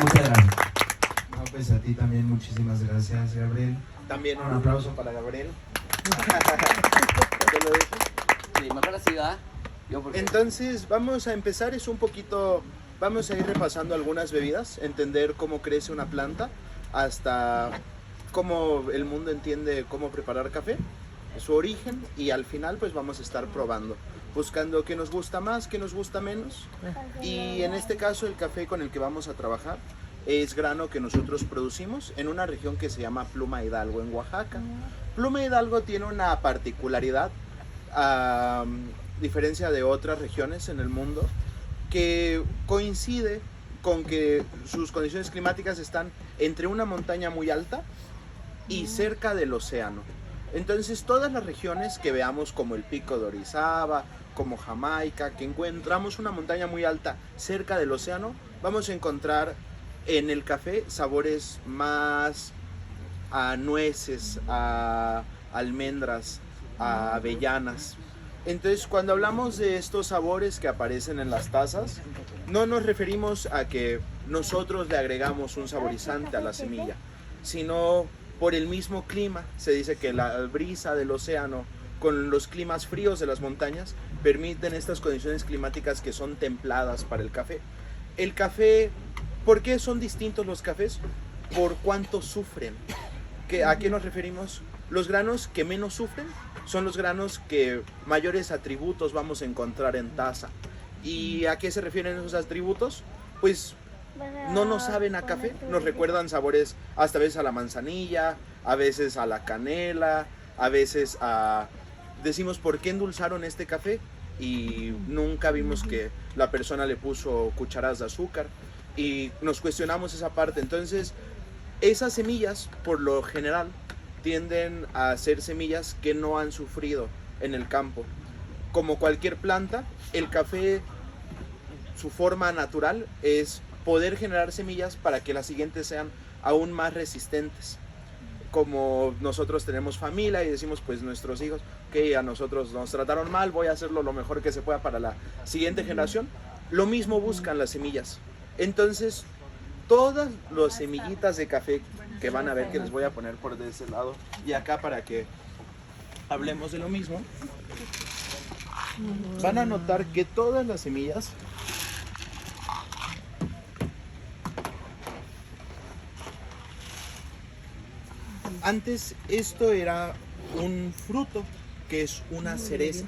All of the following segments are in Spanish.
Muchas gracias. No, pues a ti también muchísimas gracias, Gabriel. También un aplauso para Gabriel. ¿Te lo dejo? Sí, mejor así, ¿verdad? Entonces vamos a empezar, vamos a ir repasando algunas bebidas, entender cómo crece una planta, hasta cómo el mundo entiende cómo preparar café, su origen, y al final pues vamos a estar probando, buscando qué nos gusta más, qué nos gusta menos. Y en este caso el café con el que vamos a trabajar es grano que nosotros producimos en una región que se llama Pluma Hidalgo, en Oaxaca. Pluma Hidalgo tiene una particularidad, a diferencia de otras regiones en el mundo, que coincide con que sus condiciones climáticas están entre una montaña muy alta y cerca del océano. Entonces todas las regiones que veamos, como el Pico de Orizaba, como Jamaica, que encontramos una montaña muy alta cerca del océano, vamos a encontrar en el café sabores más a nueces, a almendras, a avellanas. Entonces, cuando hablamos de estos sabores que aparecen en las tazas, no nos referimos a que nosotros le agregamos un saborizante a la semilla, sino por el mismo clima. Se dice que la brisa del océano con los climas fríos de las montañas permiten estas condiciones climáticas que son templadas para el café. El café, ¿por qué son distintos los cafés? Por cuánto sufren. ¿A qué nos referimos? Los granos que menos sufren son los granos que mayores atributos vamos a encontrar en taza. ¿Y a qué se refieren esos atributos? Pues no nos saben a café, nos recuerdan sabores hasta a veces a la manzanilla, a veces a la canela, a veces a... Decimos, ¿por qué endulzaron este café? Y nunca vimos que la persona le puso cucharadas de azúcar y nos cuestionamos esa parte. Entonces, esas semillas, por lo general, tienden a ser semillas que no han sufrido en el campo. Como cualquier planta, el café, su forma natural es poder generar semillas para que las siguientes sean aún más resistentes. Como nosotros tenemos familia y decimos, pues nuestros hijos, que a nosotros nos trataron mal, voy a hacerlo lo mejor que se pueda para la siguiente generación. Lo mismo buscan las semillas. Entonces, todas las semillitas de café que van a ver, que les voy a poner por de ese lado y acá para que hablemos de lo mismo, van a notar que todas las semillas antes esto era un fruto, que es una cereza.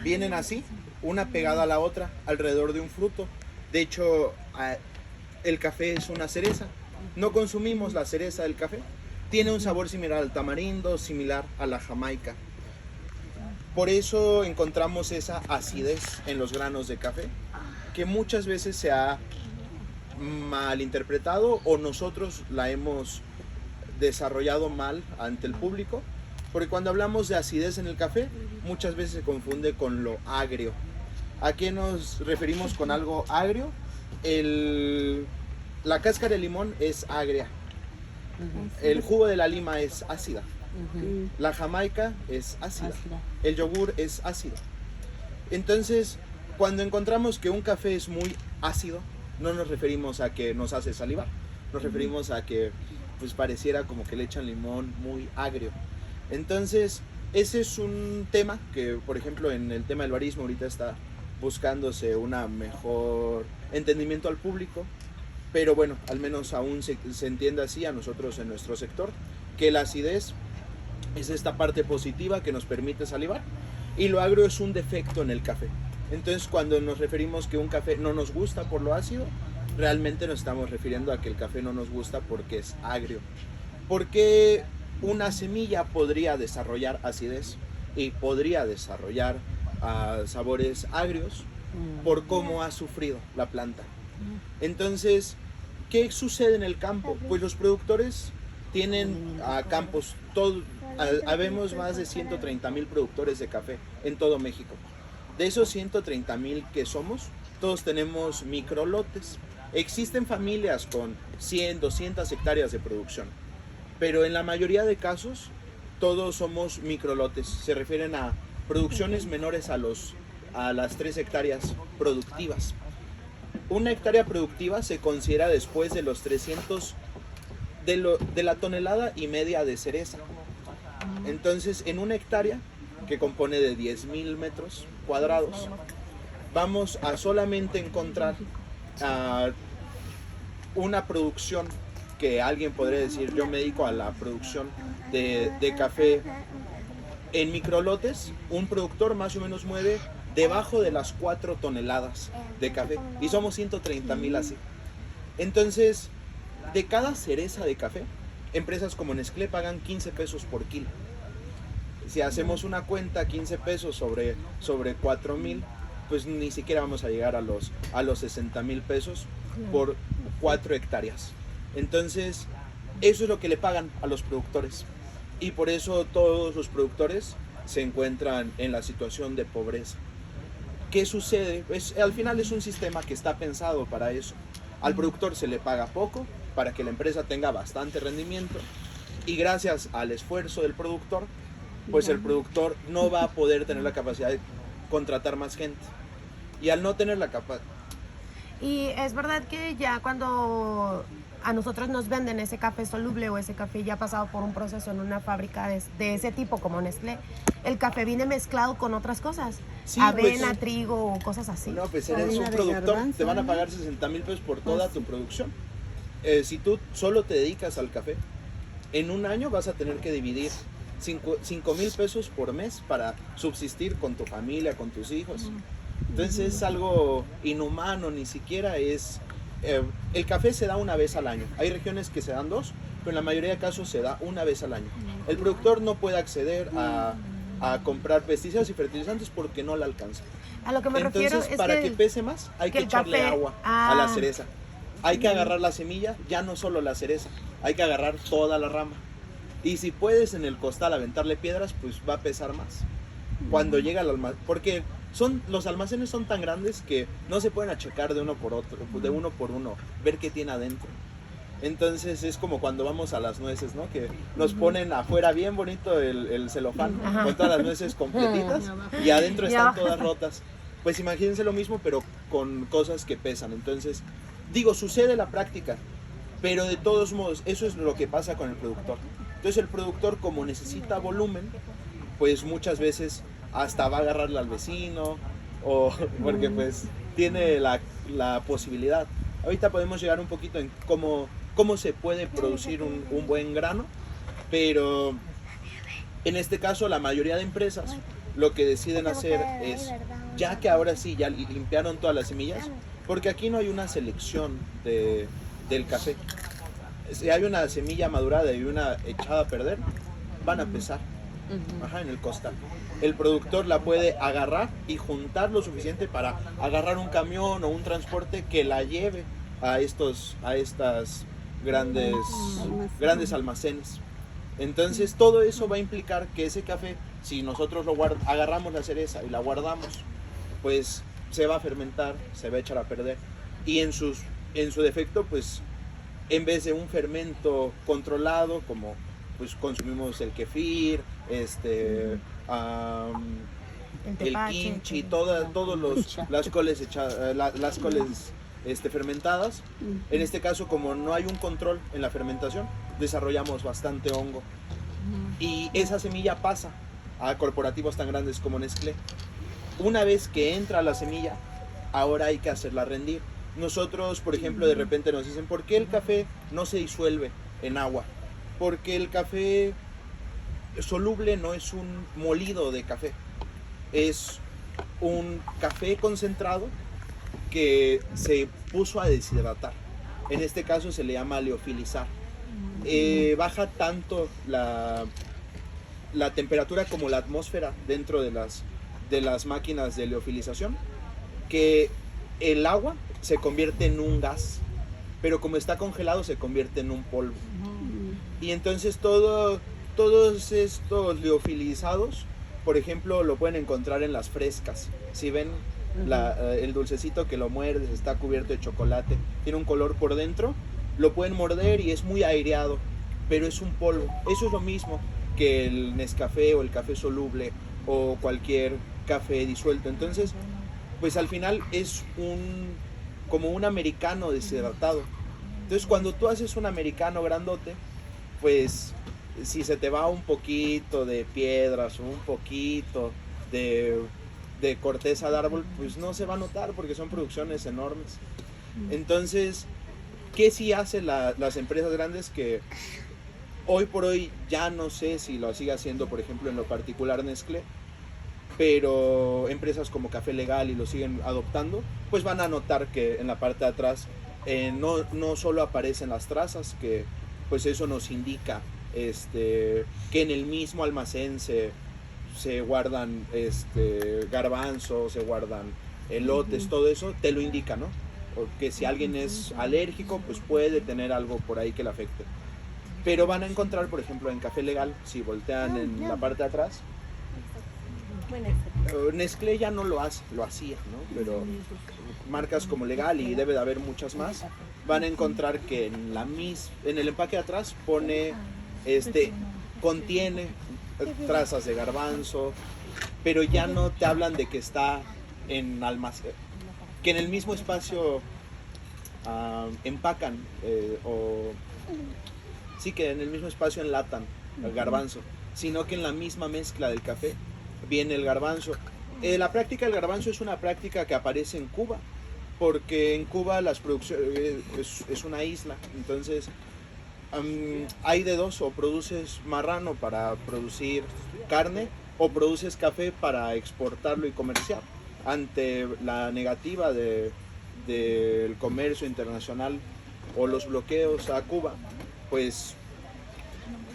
Vienen así, una pegada a la otra, alrededor de un fruto. De hecho, el café es una cereza. No consumimos la cereza del café. Tiene un sabor similar al tamarindo, similar a la jamaica. Por eso encontramos esa acidez en los granos de café, que muchas veces se ha malinterpretado o nosotros la hemos desarrollado mal ante el público, porque cuando hablamos de acidez en el café, muchas veces se confunde con lo agrio. ¿A qué nos referimos con algo agrio? La cáscara de limón es agria, el jugo de la lima es ácida, la jamaica es ácida, el yogur es ácido. Entonces, cuando encontramos que un café es muy ácido, no nos referimos a que nos hace salivar, nos referimos a que pues pareciera como que le echan limón muy agrio. Entonces, ese es un tema que, por ejemplo, en el tema del barismo ahorita está buscándose una mejor entendimiento al público, pero bueno, al menos aún se entiende así a nosotros en nuestro sector, que la acidez es esta parte positiva que nos permite salivar y lo agrio es un defecto en el café. Entonces, cuando nos referimos que un café no nos gusta por lo ácido, realmente nos estamos refiriendo a que el café no nos gusta porque es agrio. Porque una semilla podría desarrollar acidez y podría desarrollar sabores agrios por cómo ha sufrido la planta. Entonces, ¿qué sucede en el campo? Pues los productores tienen campos, habemos más de 130,000 productores de café en todo México. De esos 130,000 que somos, todos tenemos microlotes. Existen familias con 100, 200 hectáreas de producción, pero en la mayoría de casos todos somos microlotes. Se refieren a producciones menores a las 3 hectáreas productivas. una hectárea productiva se considera después de los 300, de la tonelada y media de cereza. Entonces, en una hectárea, que compone de 10,000 metros cuadrados, vamos a solamente encontrar una producción que alguien podría decir, yo me dedico a la producción de café en microlotes. Un productor más o menos mueve debajo de las 4 toneladas de café y somos 130,000 así. Entonces, de cada cereza de café, empresas como Nestlé pagan 15 pesos por kilo. Si hacemos una cuenta, 15 pesos sobre 4,000, pues ni siquiera vamos a llegar a los 60,000 pesos por 4 hectáreas. Entonces, eso es lo que le pagan a los productores. Y por eso todos los productores se encuentran en la situación de pobreza. ¿Qué sucede? Al final es un sistema que está pensado para eso. Al productor se le paga poco para que la empresa tenga bastante rendimiento, y gracias al esfuerzo del productor, pues el productor no va a poder tener la capacidad de contratar más gente. Y al no tener la capacidad... Y es verdad que ya cuando a nosotros nos venden ese café soluble o ese café ya pasado por un proceso en una fábrica de ese tipo como Nestlé, el café viene mezclado con otras cosas, Sí, avena, pues, trigo o cosas así. No, pues eres Harina un de productor, garbanzo, te van a ¿no? pagar 60,000 pesos por toda tu producción. Si tú solo te dedicas al café, en un año vas a tener que dividir 5,000 pesos por mes para subsistir con tu familia, con tus hijos. Entonces es algo inhumano, ni siquiera es... el café se da una vez al año. Hay regiones que se dan 2, pero en la mayoría de casos se da una vez al año. El productor no puede acceder a comprar pesticidas y fertilizantes porque no le alcanza. A lo que me refiero Entonces, es para que pese más, hay que el echarle café- agua a la cereza. Hay que agarrar la semilla, ya no solo la cereza, hay que agarrar toda la rama. Y si puedes en el costal aventarle piedras, pues va a pesar más. Cuando llega al almacén, porque los almacenes son tan grandes que no se pueden achacar de uno por otro, de uno por uno, ver qué tiene adentro. Entonces es como cuando vamos a las nueces, ¿no? Que nos ponen afuera bien bonito el celofán, Ajá. con todas las nueces completitas, y adentro Y están abajo. todas rotas. Pues imagínense lo mismo, pero con cosas que pesan. Entonces, digo, sucede la práctica, pero de todos modos, eso es lo que pasa con el productor. Entonces el productor, como necesita volumen, pues muchas veces hasta va a agarrarle al vecino, o porque pues tiene la posibilidad. Ahorita podemos llegar un poquito en cómo se puede producir un buen grano, pero en este caso la mayoría de empresas lo que deciden hacer es, ya que ahora sí ya limpiaron todas las semillas, porque aquí no hay una selección del café. Si hay una semilla madurada y una echada a perder, van a pesar. Ajá, en el costal. El productor la puede agarrar y juntar lo suficiente para agarrar un camión o un transporte que la lleve a estas grandes almacenes. Entonces todo eso va a implicar que ese café, si nosotros agarramos la cereza y la guardamos, pues se va a fermentar, se va a echar a perder. Y en su defecto, pues en vez de un fermento controlado, como pues consumimos el kefir, el tepache, kimchi, todas las coles fermentadas. En este caso, como no hay un control en la fermentación, desarrollamos bastante hongo. Y esa semilla pasa a corporativos tan grandes como Nestlé. Una vez que entra la semilla, ahora hay que hacerla rendir. Nosotros, por ejemplo, de repente nos dicen, ¿por qué el café no se disuelve en agua? Porque el café soluble no es un molido de café, es un café concentrado que se puso a deshidratar. En este caso se le llama leofilizar. Baja tanto la temperatura como la atmósfera dentro de las máquinas de leofilización, que el agua se convierte en un gas, pero como está congelado se convierte en un polvo. Y entonces todos estos leofilizados, por ejemplo, lo pueden encontrar en las frescas. Si ven el dulcecito que lo muerdes, está cubierto de chocolate, tiene un color por dentro, lo pueden morder y es muy aireado, pero es un polvo. Eso es lo mismo que el Nescafé o el café soluble o cualquier café disuelto. Entonces, pues al final es como un americano deshidratado. Entonces cuando tú haces un americano grandote, pues si se te va un poquito de piedras o un poquito de corteza de árbol, pues no se va a notar porque son producciones enormes. Entonces, ¿qué sí hacen las empresas grandes? Que hoy por hoy ya no sé si lo sigue haciendo, por ejemplo, en lo particular Nestlé, pero empresas como Café Legal y lo siguen adoptando, pues van a notar que en la parte de atrás no solo aparecen las trazas, que pues eso nos indica que en el mismo almacén se guardan garbanzos, se guardan elotes, todo eso te lo indica, ¿no? Porque si alguien es alérgico, pues puede tener algo por ahí que le afecte. Pero van a encontrar, por ejemplo, en Café Legal, si voltean en la parte de atrás, Nestlé ya no lo hace, lo hacía, ¿no? Pero marcas como Legal, y debe de haber muchas más, van a encontrar que en el empaque de atrás pone, contiene trazas de garbanzo, pero ya no te hablan de que está en almacén, que en el mismo espacio empacan, sí, que en el mismo espacio enlatan el garbanzo, sino que en la misma mezcla del café viene el garbanzo. La práctica del garbanzo es una práctica que aparece en Cuba, porque en Cuba las producciones es una isla, entonces hay de dos: o produces marrano para producir carne, o produces café para exportarlo y comerciar. Ante la negativa del comercio internacional o los bloqueos a Cuba, pues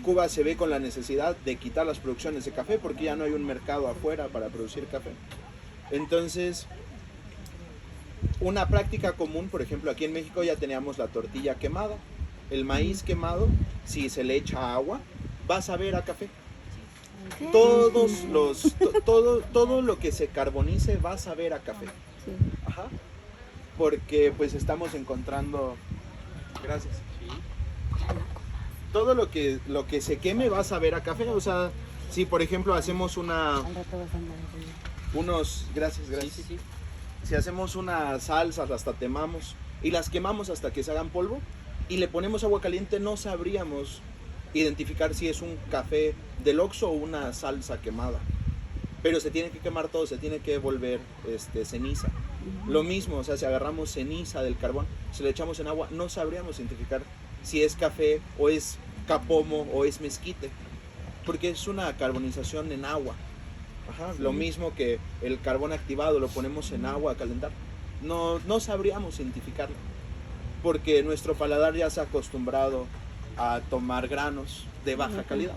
Cuba se ve con la necesidad de quitar las producciones de café porque ya no hay un mercado afuera para producir café. Entonces, una práctica común, por ejemplo, aquí en México ya teníamos la tortilla quemada. El maíz quemado, si se le echa agua, va a saber a café. Todo lo que se carbonice va a saber a café. Ajá. Porque pues estamos encontrando... Gracias. Todo lo que se queme va a saber a café. O sea, si por ejemplo hacemos Gracias. Si hacemos unas salsas, las tatemamos y las quemamos hasta que se hagan polvo y le ponemos agua caliente, no sabríamos identificar si es un café del Oxxo o una salsa quemada. Pero se tiene que quemar todo, se tiene que volver ceniza. Lo mismo, o sea, si agarramos ceniza del carbón, si le echamos en agua, no sabríamos identificar si es café o es capomo o es mezquite, porque es una carbonización en agua. Ajá, sí. Lo mismo que el carbón activado, lo ponemos en agua a calentar, no sabríamos identificarlo, porque nuestro paladar ya se ha acostumbrado a tomar granos de baja calidad.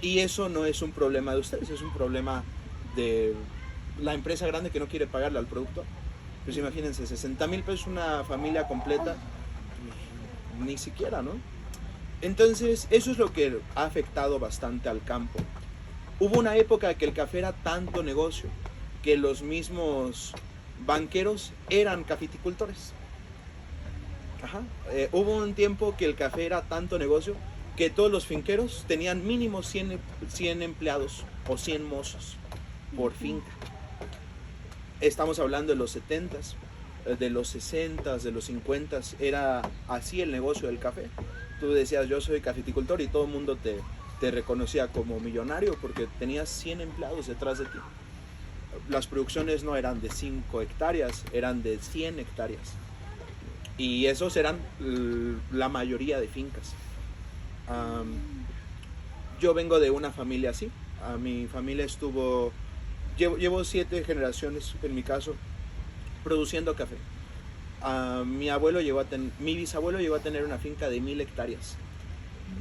Y eso no es un problema de ustedes, es un problema de la empresa grande que no quiere pagarle al productor. Pues imagínense, 60,000 pesos una familia completa, pues, ni siquiera, ¿no? Entonces, eso es lo que ha afectado bastante al campo. Hubo una época que el café era tanto negocio que los mismos banqueros eran cafeticultores. Ajá. Hubo un tiempo que el café era tanto negocio que todos los finqueros tenían mínimo 100 empleados o 100 mozos por finca. Estamos hablando de los 70s, de los 60s, de los 50s, era así el negocio del café. Tú decías, yo soy cafeticultor, y todo el mundo te reconocía como millonario porque tenías 100 empleados detrás de ti. Las producciones no eran de 5 hectáreas, eran de 100 hectáreas. Y esos eran la mayoría de fincas. Yo vengo de una familia así. Mi familia llevo 7 generaciones, en mi caso, produciendo café. Mi bisabuelo llegó a tener una finca de 1,000 hectáreas.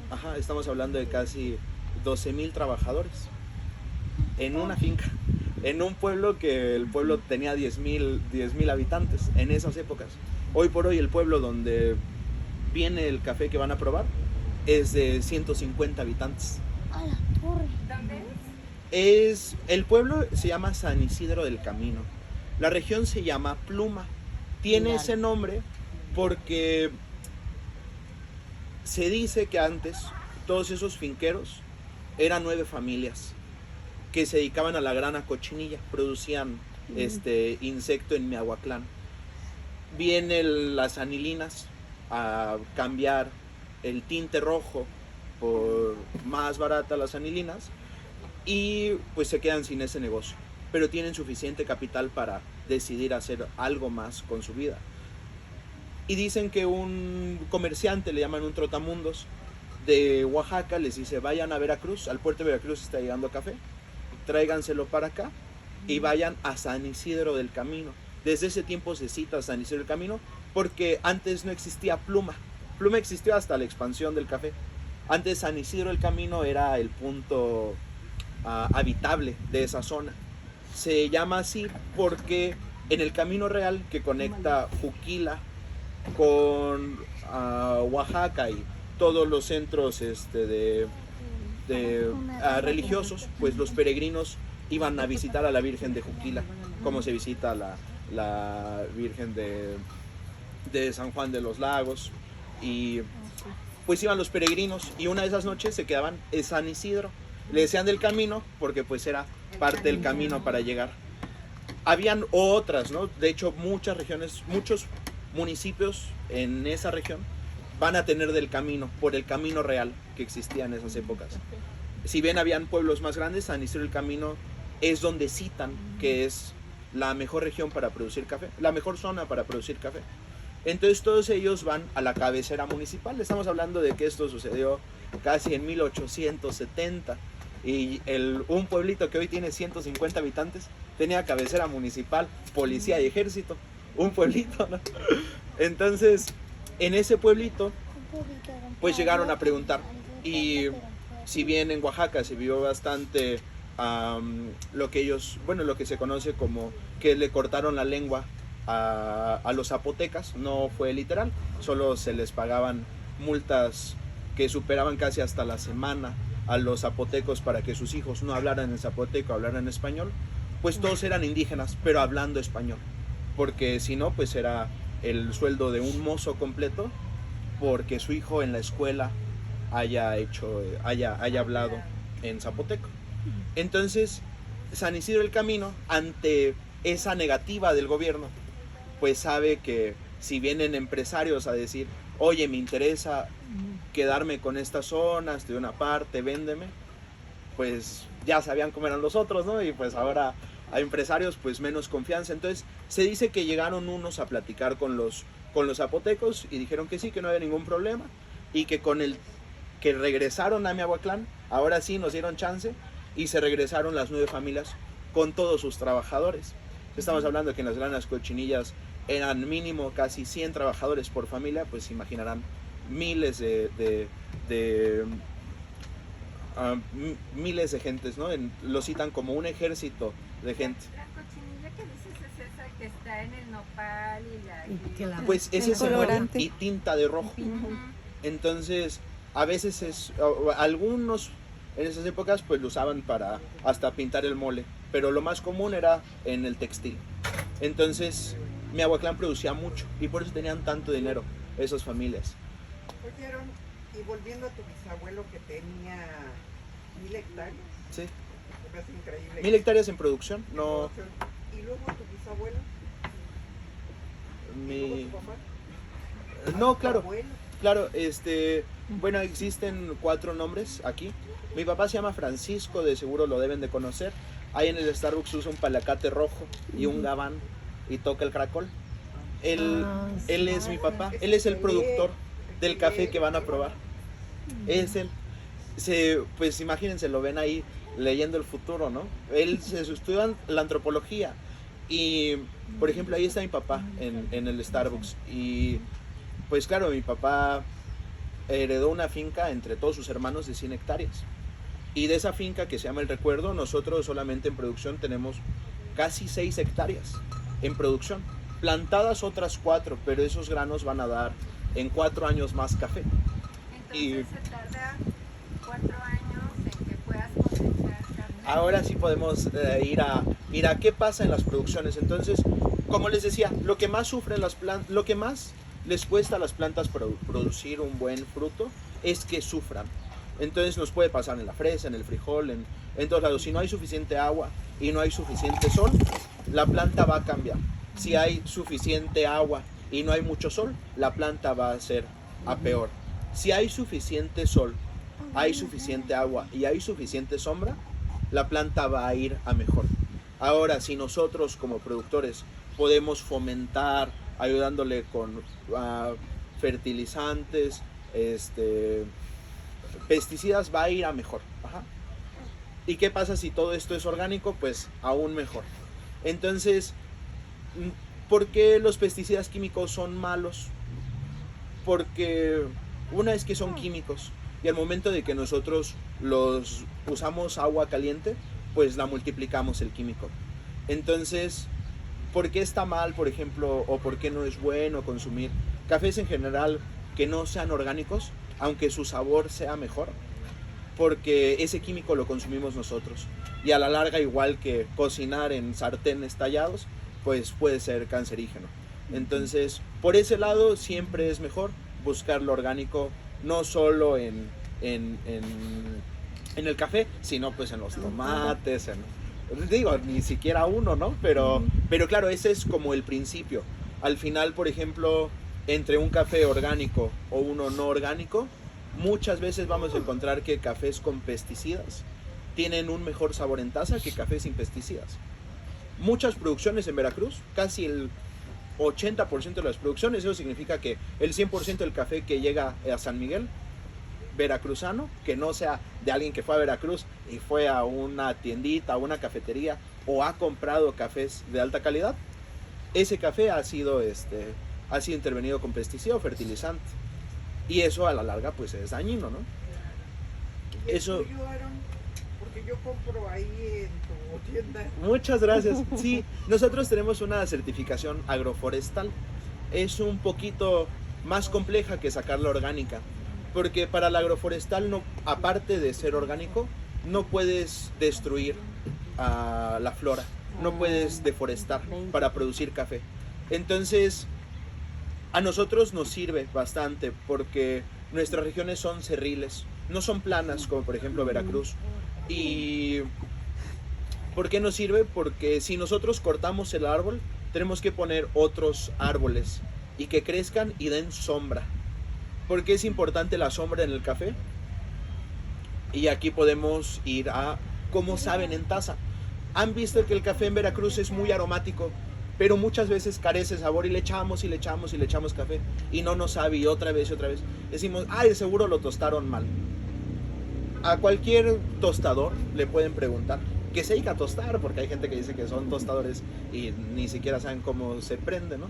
Ajá, estamos hablando de casi 12,000 trabajadores en una finca, en un pueblo que el pueblo tenía 10,000 habitantes en esas épocas. Hoy por hoy el pueblo donde viene el café que van a probar es de 150 habitantes. ¿Dónde es? El pueblo se llama San Isidro del Camino. La región se llama Pluma. Tiene ese nombre porque se dice que antes todos esos finqueros eran 9 familias que se dedicaban a la grana cochinilla, producían insecto en Miahuatlán. Vienen las anilinas a cambiar el tinte rojo por más barata las anilinas y pues se quedan sin ese negocio, pero tienen suficiente capital para decidir hacer algo más con su vida. Y dicen que un comerciante, le llaman un trotamundos, de Oaxaca, les dice: vayan a Veracruz, al puerto de Veracruz está llegando café, tráiganselo para acá y vayan a San Isidro del Camino. Desde ese tiempo se cita San Isidro del Camino porque antes no existía Pluma. Pluma existió hasta la expansión del café. Antes San Isidro del Camino era el punto habitable de esa zona. Se llama así porque en el camino real que conecta Juquila con Oaxaca y todos los centros religiosos, pues los peregrinos iban a visitar a la Virgen de Juquila, como se visita la Virgen de San Juan de los Lagos, y pues iban los peregrinos y una de esas noches se quedaban en San Isidro. Le decían del camino porque pues era parte del camino para llegar. Habían otras, ¿no? De hecho, muchas regiones, muchos municipios en esa región van a tener del camino, por el camino real que existía en esas épocas. Si bien habían pueblos más grandes, San Isidro del Camino es donde citan que es la mejor región para producir café, la mejor zona para producir café. Entonces todos ellos van a la cabecera municipal. Estamos hablando de que esto sucedió casi en 1870 y un pueblito que hoy tiene 150 habitantes tenía cabecera municipal, policía y ejército. Un pueblito, ¿no? Entonces, en ese pueblito, pues llegaron a preguntar. Y si bien en Oaxaca se vio bastante lo que se conoce como que le cortaron la lengua a los zapotecas, no fue literal, solo se les pagaban multas que superaban casi hasta la semana a los zapotecos para que sus hijos no hablaran en zapoteco, hablaran en español. Pues todos eran indígenas, pero hablando español, porque si no, pues era el sueldo de un mozo completo porque su hijo en la escuela haya hablado en zapoteco. Entonces, San Isidro del Camino, ante esa negativa del gobierno, pues sabe que si vienen empresarios a decir: oye, me interesa quedarme con estas zonas de una parte, véndeme, pues ya sabían cómo eran los otros, ¿no? Y pues ahora a empresarios pues menos confianza. Entonces se dice que llegaron unos a platicar con los zapotecos y dijeron que sí, que no había ningún problema, y que que regresaron a Miahuatlán, ahora sí nos dieron chance, y se regresaron las 9 familias con todos sus trabajadores. Estamos hablando que en las grandes cochinillas eran mínimo casi 100 trabajadores por familia, pues imaginarán miles miles de gentes, ¿no? Lo citan como un ejército de gente. La cochinilla que dices es esa que está en el nopal y la... Pues ese es el colorante y tinta de rojo. Entonces, a veces algunos en esas épocas pues lo usaban para hasta pintar el mole, pero lo más común era en el textil. Entonces, Miahuatlán producía mucho y por eso tenían tanto dinero esas familias. Oyeron, y volviendo a tu bisabuelo que tenía 1000 hectáreas. Sí. Me parece increíble. 1000 hectáreas en producción, no. ¿Y luego tu bisabuelo? ¿Y luego tu papá? No, ¿Tu claro. abuelo? Claro, bueno, existen 4 nombres aquí. Mi papá se llama Francisco, de seguro lo deben de conocer. Ahí en el Starbucks usa un palacate rojo y un gabán y toca el caracol. Él es mi papá, él es el productor del café que van a probar. Es él. Pues imagínense, lo ven ahí leyendo el futuro, ¿no? Él se estudia la antropología y, por ejemplo, ahí está mi papá en el Starbucks. Y pues claro, mi papá heredó una finca entre todos sus hermanos de 100 hectáreas. Y de esa finca que se llama El Recuerdo, nosotros solamente en producción tenemos casi 6 hectáreas en producción. Plantadas otras 4, pero esos granos van a dar en 4 años más café. Entonces se tarda 4 años en que puedas cosechar café. Ahora sí podemos ir a qué pasa en las producciones. Entonces, como les decía, lo que más sufren las plantas, lo que más les cuesta a las plantas producir un buen fruto es que sufran. Entonces nos puede pasar en la fresa, en el frijol, en todos lados. Si no hay suficiente agua y no hay suficiente sol, la planta va a cambiar. Si hay suficiente agua y no hay mucho sol, la planta va a ser a peor. Si hay suficiente sol, hay suficiente agua y hay suficiente sombra, la planta va a ir a mejor. Ahora, si nosotros como productores podemos fomentar, ayudándole con fertilizantes, pesticidas, va a ir a mejor. Ajá. ¿Y qué pasa si todo esto es orgánico? Pues aún mejor. Entonces, ¿por qué los pesticidas químicos son malos? Porque una es que son químicos y al momento de que nosotros los usamos agua caliente, pues la multiplicamos el químico. Entonces, ¿por qué está mal, por ejemplo, o por qué no es bueno consumir cafés en general que no sean orgánicos, aunque su sabor sea mejor? Porque ese químico lo consumimos nosotros y a la larga, igual que cocinar en sartenes tallados, pues puede ser cancerígeno. Entonces, por ese lado siempre es mejor buscar lo orgánico, no solo en el café, sino pues en los tomates, digo, ni siquiera uno, ¿no? Pero claro, ese es como el principio. Al final, por ejemplo, entre un café orgánico o uno no orgánico, muchas veces vamos a encontrar que cafés con pesticidas tienen un mejor sabor en taza que cafés sin pesticidas. Muchas producciones en Veracruz, casi el 80% de las producciones, eso significa que el 100% del café que llega a San Miguel, veracruzano, que no sea de alguien que fue a Veracruz y fue a una tiendita, a una cafetería o ha comprado cafés de alta calidad, ese café ha sido intervenido con pesticida o fertilizante. Y eso a la larga pues es dañino, ¿no? Eso... Porque yo compro ahí en tu tienda. Muchas gracias. Sí, nosotros tenemos una certificación agroforestal. Es un poquito más compleja que sacar la orgánica, porque para la agroforestal, no, aparte de ser orgánico, no puedes destruir la flora, no puedes deforestar para producir café. Entonces, a nosotros nos sirve bastante porque nuestras regiones son cerriles, no son planas como por ejemplo Veracruz. ¿Y por qué nos sirve? Porque si nosotros cortamos el árbol, tenemos que poner otros árboles y que crezcan y den sombra. ¿Por qué es importante la sombra en el café? Y aquí podemos ir a cómo saben en taza. Han visto que el café en Veracruz es muy aromático, pero muchas veces carece de sabor y le echamos y le echamos y le echamos café y no nos sabe, y otra vez y otra vez. Decimos, de seguro lo tostaron mal. A cualquier tostador le pueden preguntar que se dedica a tostar, porque hay gente que dice que son tostadores y ni siquiera saben cómo se prende, ¿no?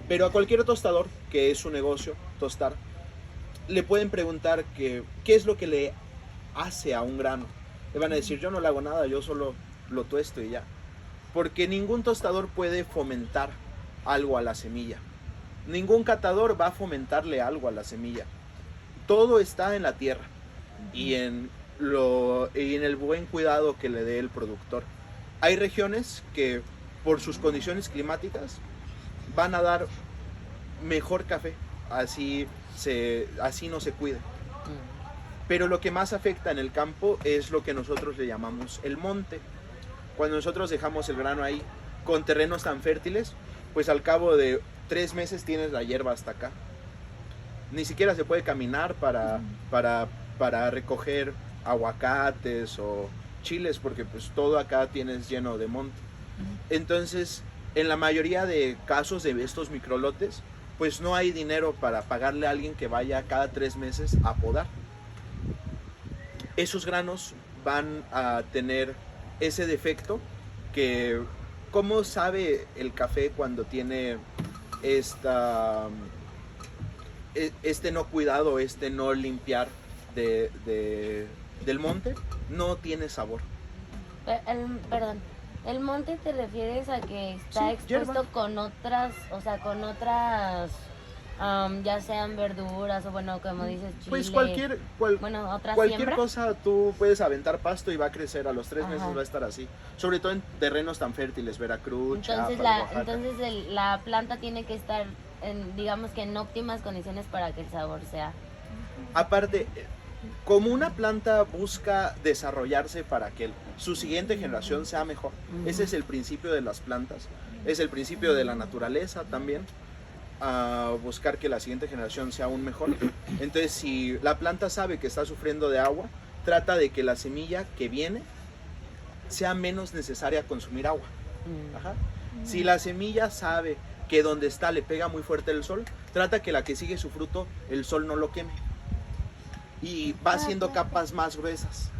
Pero a cualquier tostador, que es su negocio, tostar, le pueden preguntar qué es lo que le hace a un grano. Le van a decir, yo no le hago nada, yo solo lo tuesto y ya. Porque ningún tostador puede fomentar algo a la semilla. Ningún catador va a fomentarle algo a la semilla. Todo está en la tierra y en el buen cuidado que le dé el productor. Hay regiones que por sus condiciones climáticas van a dar mejor café, así no se cuide. Pero lo que más afecta en el campo es lo que nosotros le llamamos el monte. Cuando nosotros dejamos el grano ahí con terrenos tan fértiles, pues al cabo de 3 meses tienes la hierba hasta acá. Ni siquiera se puede caminar para recoger aguacates o chiles, porque pues todo acá tienes lleno de monte. Entonces, en la mayoría de casos de estos microlotes, pues no hay dinero para pagarle a alguien que vaya cada 3 meses a podar. Esos granos van a tener ese defecto que, ¿cómo sabe el café cuando tiene no cuidado, no limpiar del monte? No tiene sabor. Perdón, ¿el monte te refieres a que está expuesto hierba con otras, ya sean verduras o bueno, como dices, chile? Pues cualquier siembra? cosa, tú puedes aventar pasto y va a crecer, a los 3 meses va a estar así. Sobre todo en terrenos tan fértiles, Veracruz, Entonces, Chiapas, entonces la planta tiene que estar, digamos que en óptimas condiciones para que el sabor sea... Aparte, como una planta busca desarrollarse para que su siguiente generación sea mejor, ese es el principio de las plantas, es el principio de la naturaleza también. a buscar que la siguiente generación sea aún mejor. Entonces, si la planta sabe que está sufriendo de agua, trata de que la semilla que viene sea menos necesaria consumir agua. Ajá. Si la semilla sabe que donde está le pega muy fuerte el sol, trata que la que sigue su fruto, el sol no lo queme. Y va haciendo capas más gruesas.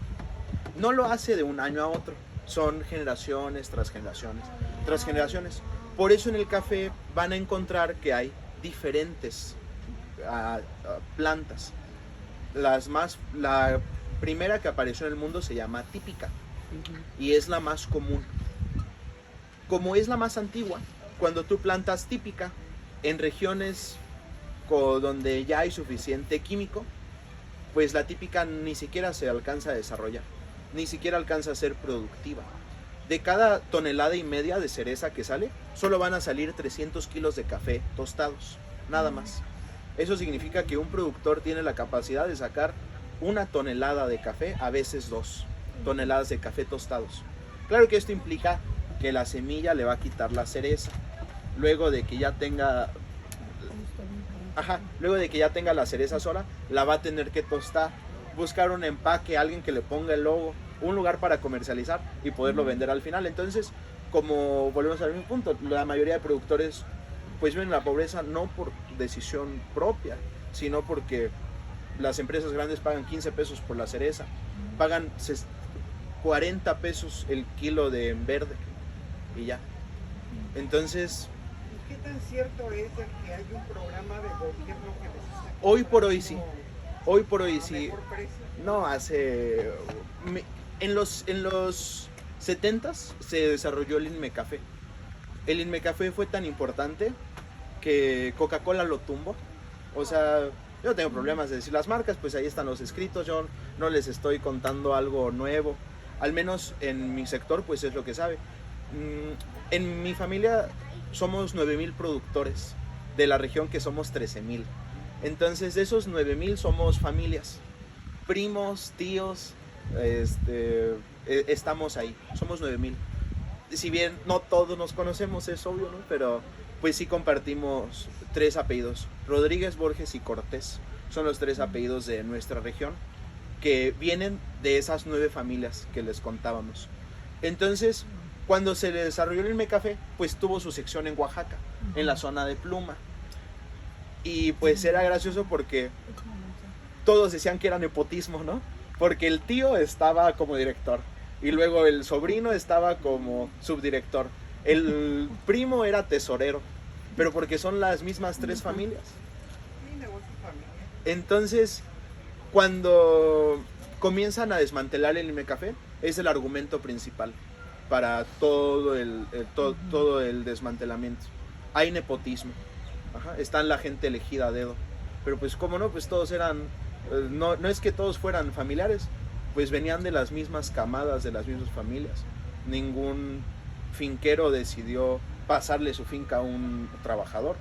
No lo hace de un año a otro, son generaciones tras generaciones tras generaciones. Por eso en el café van a encontrar que hay diferentes plantas. La primera que apareció en el mundo se llama típica y es la más común. Como es la más antigua, cuando tú plantas típica en regiones donde ya hay suficiente químico, pues la típica ni siquiera se alcanza a desarrollar, ni siquiera alcanza a ser productiva. De cada 1,5 toneladas de cereza que sale, solo van a salir 300 kilos de café tostados, nada más. Eso significa que un productor tiene la capacidad de sacar 1 tonelada de café, a veces 2 toneladas de café tostados. Claro que esto implica que la semilla le va a quitar la cereza. Luego de que ya tenga la cereza sola, la va a tener que tostar, buscar un empaque, alguien que le ponga el logo, un lugar para comercializar y poderlo vender al final. Entonces, como volvemos al mismo punto, la mayoría de productores pues viven en la pobreza no por decisión propia, sino porque las empresas grandes pagan 15 pesos por la cereza, pagan 40 pesos el kilo de verde y ya. Entonces, ¿qué tan cierto es de que hay un programa de gobierno que les está hoy por hoy sí. como Hoy por hoy a sí. mejor precio? No, en los 70s se desarrolló el INMECAFé. El INMECAFé fue tan importante que Coca-Cola lo tumbó. O sea, yo no tengo problemas de decir las marcas, pues ahí están los escritos, yo no les estoy contando algo nuevo. Al menos en mi sector, pues es lo que sabe. En mi familia somos 9,000 productores, de la región que somos 13,000. Entonces de esos 9,000 somos familias, primos, tíos, estamos ahí, somos 9,000. Si bien no todos nos conocemos, es obvio, ¿no? Pero pues sí compartimos 3 apellidos, Rodríguez, Borges y Cortés. Son los 3 apellidos de nuestra región que vienen de esas 9 familias que les contábamos. Entonces, cuando se le desarrolló el INMECAFé, pues tuvo su sección en Oaxaca, en la zona de Pluma. Y pues era gracioso porque todos decían que era nepotismo, ¿no? Porque el tío estaba como director y luego el sobrino estaba como subdirector. El primo era tesorero, pero porque son las mismas 3 familias. Sí, negocio familiar. Entonces, cuando comienzan a desmantelar el INMECAFé, es el argumento principal para todo el desmantelamiento. Hay nepotismo. Ajá, están la gente elegida a dedo. Pero pues como no, pues todos eran, no es que todos fueran familiares, pues venían de las mismas camadas, de las mismas familias. Ningún finquero decidió pasarle su finca a un trabajador.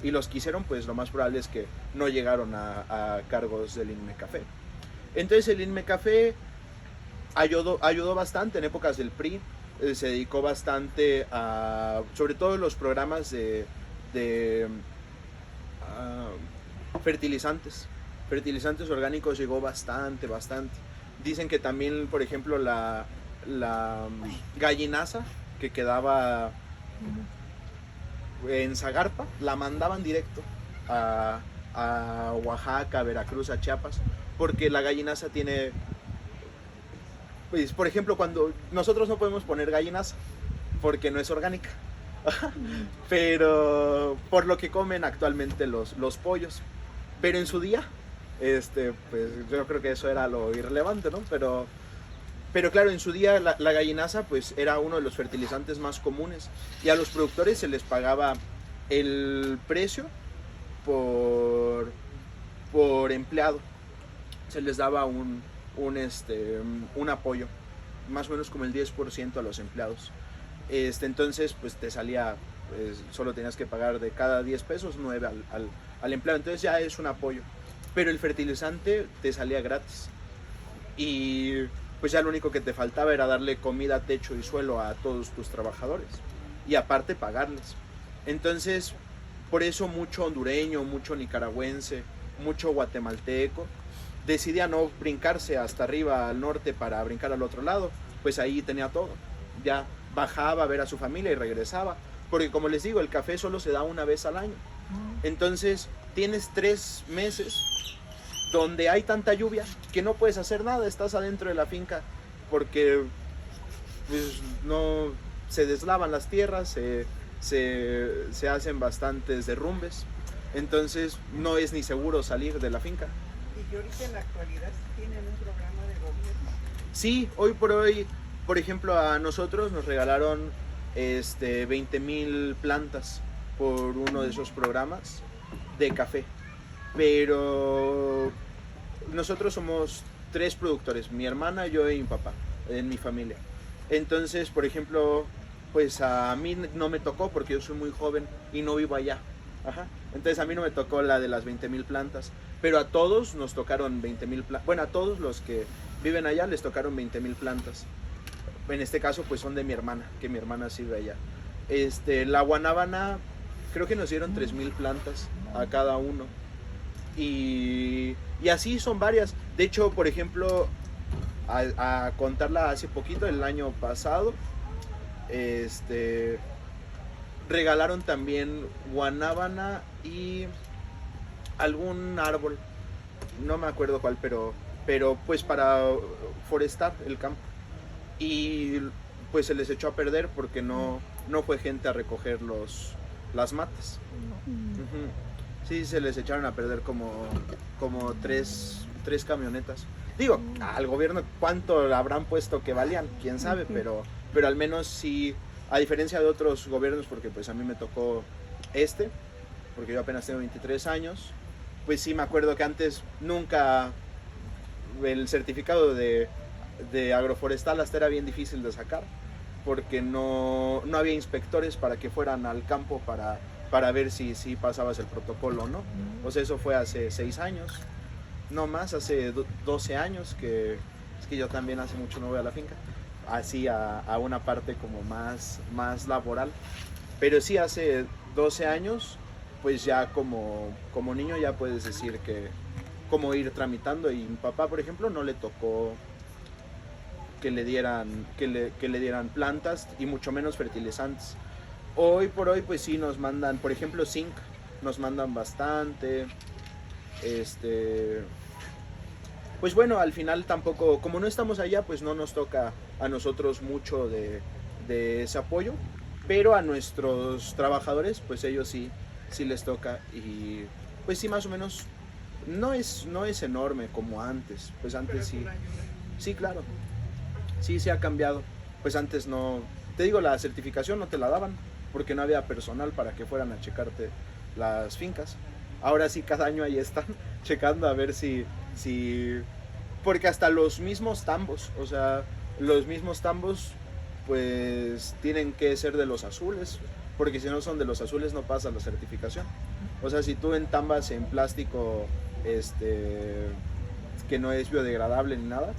Y los que hicieron, pues lo más probable es que no llegaron a cargos del INMECAFé. Entonces el INMECAFé ayudó bastante en épocas del PRI. Se dedicó bastante a, sobre todo los programas de fertilizantes orgánicos llegó bastante. Dicen que también, por ejemplo, la gallinaza que quedaba en Zagarpa, la mandaban directo a Oaxaca, Veracruz, a Chiapas, porque la gallinaza tiene, pues, por ejemplo, cuando nosotros no podemos poner gallinaza porque no es orgánica, pero por lo que comen actualmente los pollos. Pero en su día, pues yo creo que eso era lo irrelevante, ¿no? Pero claro, en su día la gallinaza pues era uno de los fertilizantes más comunes y a los productores se les pagaba el precio por empleado. Se les daba un apoyo, más o menos como el 10% a los empleados. Entonces pues te salía, pues, solo tenías que pagar de cada 10 pesos 9 al empleado, entonces ya es un apoyo, pero el fertilizante te salía gratis y pues ya lo único que te faltaba era darle comida, techo y suelo a todos tus trabajadores y aparte pagarles. Entonces Por eso mucho hondureño, mucho nicaragüense, mucho guatemalteco decidía no brincarse hasta arriba al norte para brincar al otro lado, pues ahí tenía todo. Ya bajaba a ver a su familia y regresaba, porque como les digo, el café solo se da una vez al año. Entonces tienes 3 meses donde hay tanta lluvia que no puedes hacer nada, estás adentro de la finca porque pues, no se deslavan las tierras, se hacen bastantes derrumbes, entonces no es ni seguro salir de la finca. Y ahorita en la actualidad tienen un programa de gobierno. Sí, hoy por hoy, por ejemplo, a nosotros nos regalaron 20,000 plantas por uno de esos programas de café. Pero nosotros somos 3 productores, mi hermana, yo y mi papá, en mi familia. Entonces, por ejemplo, pues a mí no me tocó porque yo soy muy joven y no vivo allá. Ajá. Entonces a mí no me tocó la de las 20,000 plantas, pero a todos nos tocaron 20,000 plantas. Bueno, a todos los que viven allá les tocaron 20,000 plantas. En este caso pues son de mi hermana, que mi hermana sí vive allá. La guanábana, creo que nos dieron 3,000 plantas a cada uno. Y así son varias. De hecho, por ejemplo, a contarla hace poquito, el año pasado, regalaron también guanábana y algún árbol, no me acuerdo cuál, pero pues para forestar el campo. Y pues se les echó a perder porque no fue gente a recoger las matas. Uh-huh. Sí, se les echaron a perder como 3 camionetas. Digo, al gobierno cuánto habrán puesto que valían, quién sabe, pero al menos sí, a diferencia de otros gobiernos, porque pues a mí me tocó porque yo apenas tengo 23 años, pues sí me acuerdo que antes nunca el certificado de agroforestal hasta era bien difícil de sacar, porque no había inspectores para que fueran al campo para ver si pasabas el protocolo o no. O sea, eso fue hace 6 años, no más, hace 12 años, que es que yo también hace mucho no voy a la finca, así a una parte como más laboral. Pero sí, hace 12 años, pues ya como niño ya puedes decir que cómo ir tramitando. Y mi papá, por ejemplo, no le tocó que le dieran plantas y mucho menos fertilizantes. Hoy por hoy pues sí nos mandan, por ejemplo, zinc, nos mandan bastante. Pues bueno, al final tampoco, como no estamos allá, pues no nos toca a nosotros mucho de ese apoyo, pero a nuestros trabajadores, pues ellos sí les toca. Y pues sí, más o menos, no es enorme como antes, pues antes sí. Sí, claro. Sí, se ha cambiado. Pues antes no, te digo, la certificación no te la daban porque no había personal para que fueran a checarte las fincas. Ahora sí, cada año ahí están checando a ver si porque hasta los mismos tambos, o sea, los mismos tambos pues tienen que ser de los azules, porque si no son de los azules no pasa la certificación. O sea, si tú entambas en plástico que no es biodegradable ni nada,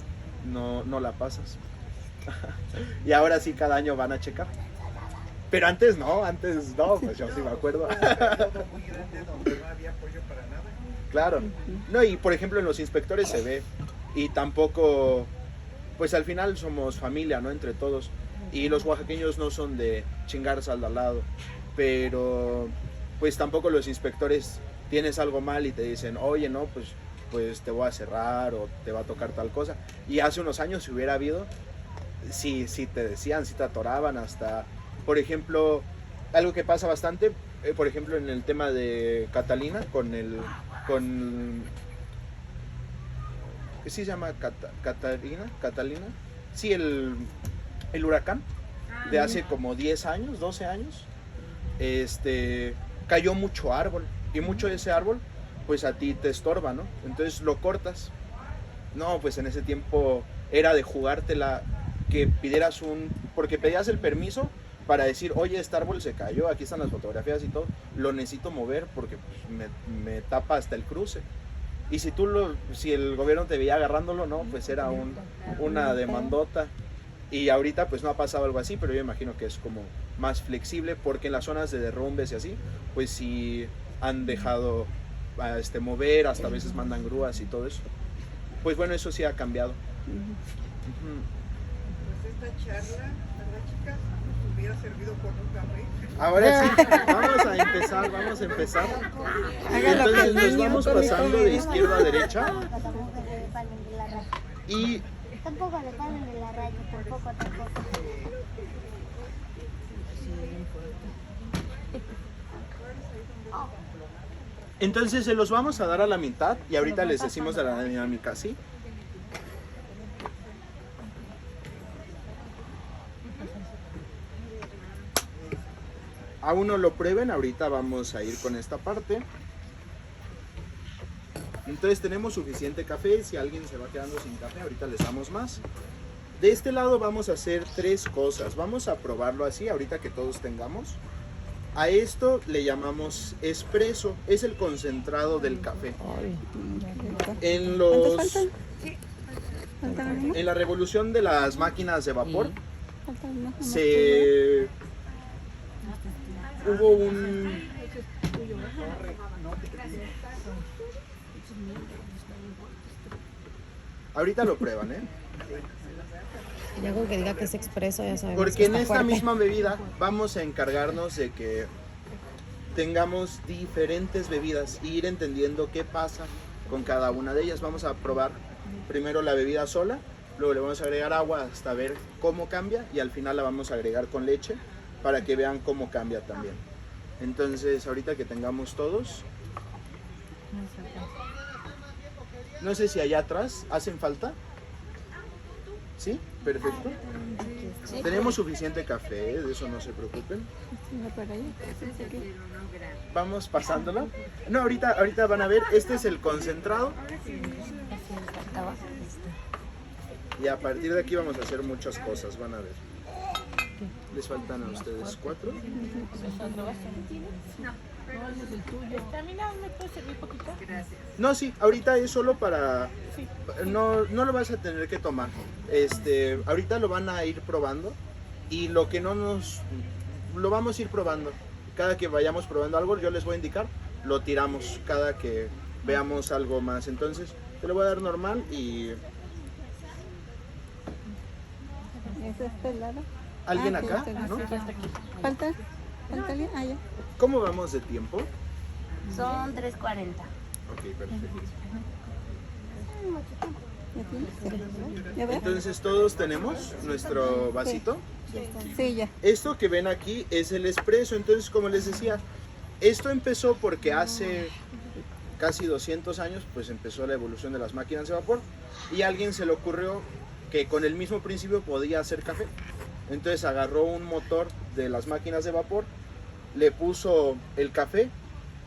no la pasas. Y ahora sí cada año van a checar. Pero antes no, pues yo sí me acuerdo. Un periodo muy grande donde no había apoyo para nada. Claro. No, y por ejemplo en los inspectores se ve. Y tampoco, pues al final somos familia, ¿no? Entre todos. Y los oaxaqueños no son de chingarse al de al lado. Pero pues tampoco los inspectores tienes algo mal y te dicen, oye, no, pues te voy a cerrar o te va a tocar tal cosa. Y hace unos años si hubiera habido, sí te decían, sí te atoraban hasta... Por ejemplo, algo que pasa bastante, por ejemplo, en el tema de Catalina, ¿qué se llama? Catalina. Sí, el huracán de hace como 10 años, 12 años. Cayó mucho árbol y mucho de ese árbol, pues a ti te estorba, ¿no? Entonces lo cortas. No, pues en ese tiempo era de jugártela, que pidieras porque pedías el permiso para decir, oye, este árbol se cayó, aquí están las fotografías y todo, lo necesito mover porque pues, me tapa hasta el cruce. Y si el gobierno te veía agarrándolo, no, pues era una demandota. Y ahorita pues no ha pasado algo así, pero yo imagino que es como más flexible, porque en las zonas de derrumbes y así, pues sí han dejado mover, hasta a veces mandan grúas y todo eso. Pues bueno, eso sí ha cambiado. Ujú. Pues esta charla, ¿verdad, chicas? Nos hubiera servido por un café. Ahora sí, vamos a empezar. Entonces nos vamos pasando de izquierda a derecha y Tampoco le ponen de la raya, tampoco. entonces se los vamos a dar a la mitad y ahorita les decimos de la dinámica, ¿sí? Aún no lo prueben, ahorita vamos a ir con esta parte. Entonces tenemos suficiente café, si alguien se va quedando sin café, ahorita les damos más. De este lado vamos a hacer 3 cosas, vamos a probarlo así, ahorita que todos tengamos. A esto le llamamos espresso, es el concentrado del café. En la revolución de las máquinas de vapor, hubo un... Ahorita lo prueban, ¿eh? Ya con que diga que es expreso, ya sabemos. Porque que en está esta fuerte. misma bebida vamos a encargarnos de que tengamos diferentes bebidas e ir entendiendo qué pasa con cada una de ellas. Vamos a probar primero la bebida sola, luego le vamos a agregar agua hasta ver cómo cambia y al final la vamos a agregar con leche para que vean cómo cambia también. Entonces ahorita que tengamos todos, no sé si allá atrás hacen falta. ¿Sí? Perfecto. Tenemos suficiente café, de eso no se preocupen. Vamos pasándola. No, ahorita van a ver, este es el concentrado. Y a partir de aquí vamos a hacer muchas cosas, van a ver. Les faltan a ustedes 4. No, sí, ahorita es solo para... No lo vas a tener que tomar. Ahorita lo van a ir probando y lo que no nos... Lo vamos a ir probando. Cada que vayamos probando algo, yo les voy a indicar, lo tiramos cada que veamos algo más. Entonces, te lo voy a dar normal y... ¿Es este lado? ¿Alguien Ah, acá? sí, ¿No? ¿Falta alguien? Ah, ya. ¿Cómo vamos de tiempo? Son 3:40. Ok, perfecto. ¿Ya tienes? ¿Ya ves? Entonces todos tenemos nuestro vasito. Sí, ya. Esto que ven aquí es el espresso. Entonces, como les decía, esto empezó porque hace casi 200 años pues empezó la evolución de las máquinas de vapor y a alguien se le ocurrió que con el mismo principio podía hacer café. Entonces agarró un motor de las máquinas de vapor, le puso el café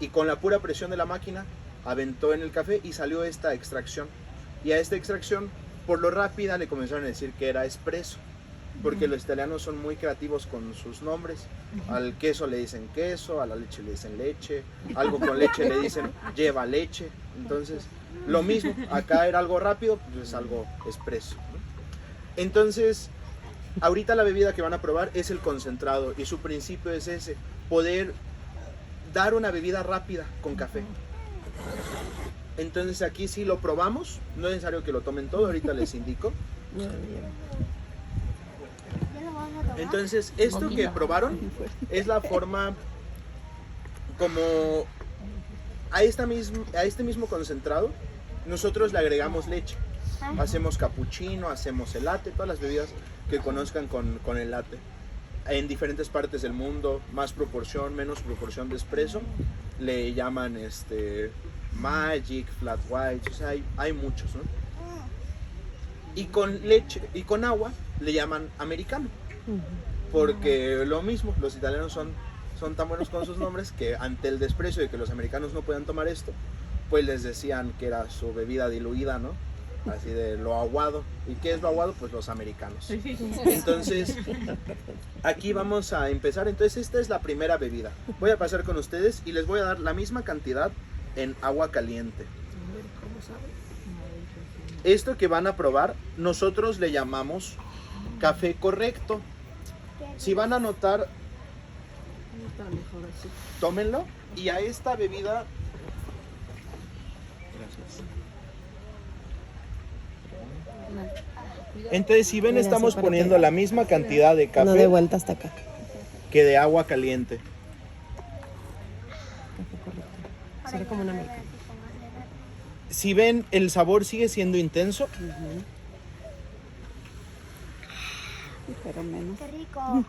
y con la pura presión de la máquina aventó en el café y salió esta extracción. Y a esta extracción, por lo rápida, le comenzaron a decir que era espresso, porque los italianos son muy creativos con sus nombres. Al queso le dicen queso, a la leche le dicen leche, algo con leche le dicen lleva leche. Entonces, lo mismo, acá era algo rápido, pues es algo espresso, ¿no? Entonces, ahorita la bebida que van a probar es el concentrado y su principio es ese, poder dar una bebida rápida con café. Entonces aquí sí lo probamos, no es necesario que lo tomen todo, ahorita les indico. Entonces esto que probaron es la forma como a este mismo concentrado nosotros le agregamos leche. Hacemos capuchino, hacemos el latte, todas las bebidas que conozcan con el latte. En diferentes partes del mundo, más proporción, menos proporción de espresso, le llaman Magic, Flat White, o sea, hay muchos, ¿no? Y con leche y con agua le llaman americano, porque lo mismo, los italianos son tan buenos con sus nombres que ante el desprecio de que los americanos no puedan tomar esto, pues les decían que era su bebida diluida, ¿no? Así de lo aguado. ¿Y qué es lo aguado? Pues los americanos. Entonces, aquí vamos a empezar. Entonces, esta es la primera bebida. Voy a pasar con ustedes y les voy a dar la misma cantidad en agua caliente. Esto que van a probar, nosotros le llamamos café correcto. Si van a notar, tómenlo. Y a esta bebida, entonces si ven, Mira, estamos sí, para poniendo que- la misma cantidad de No de café vuelta hasta acá. que de agua caliente. Café correcto. Sería como una americana. Si ven, el sabor sigue siendo intenso. Pero menos. Qué rico.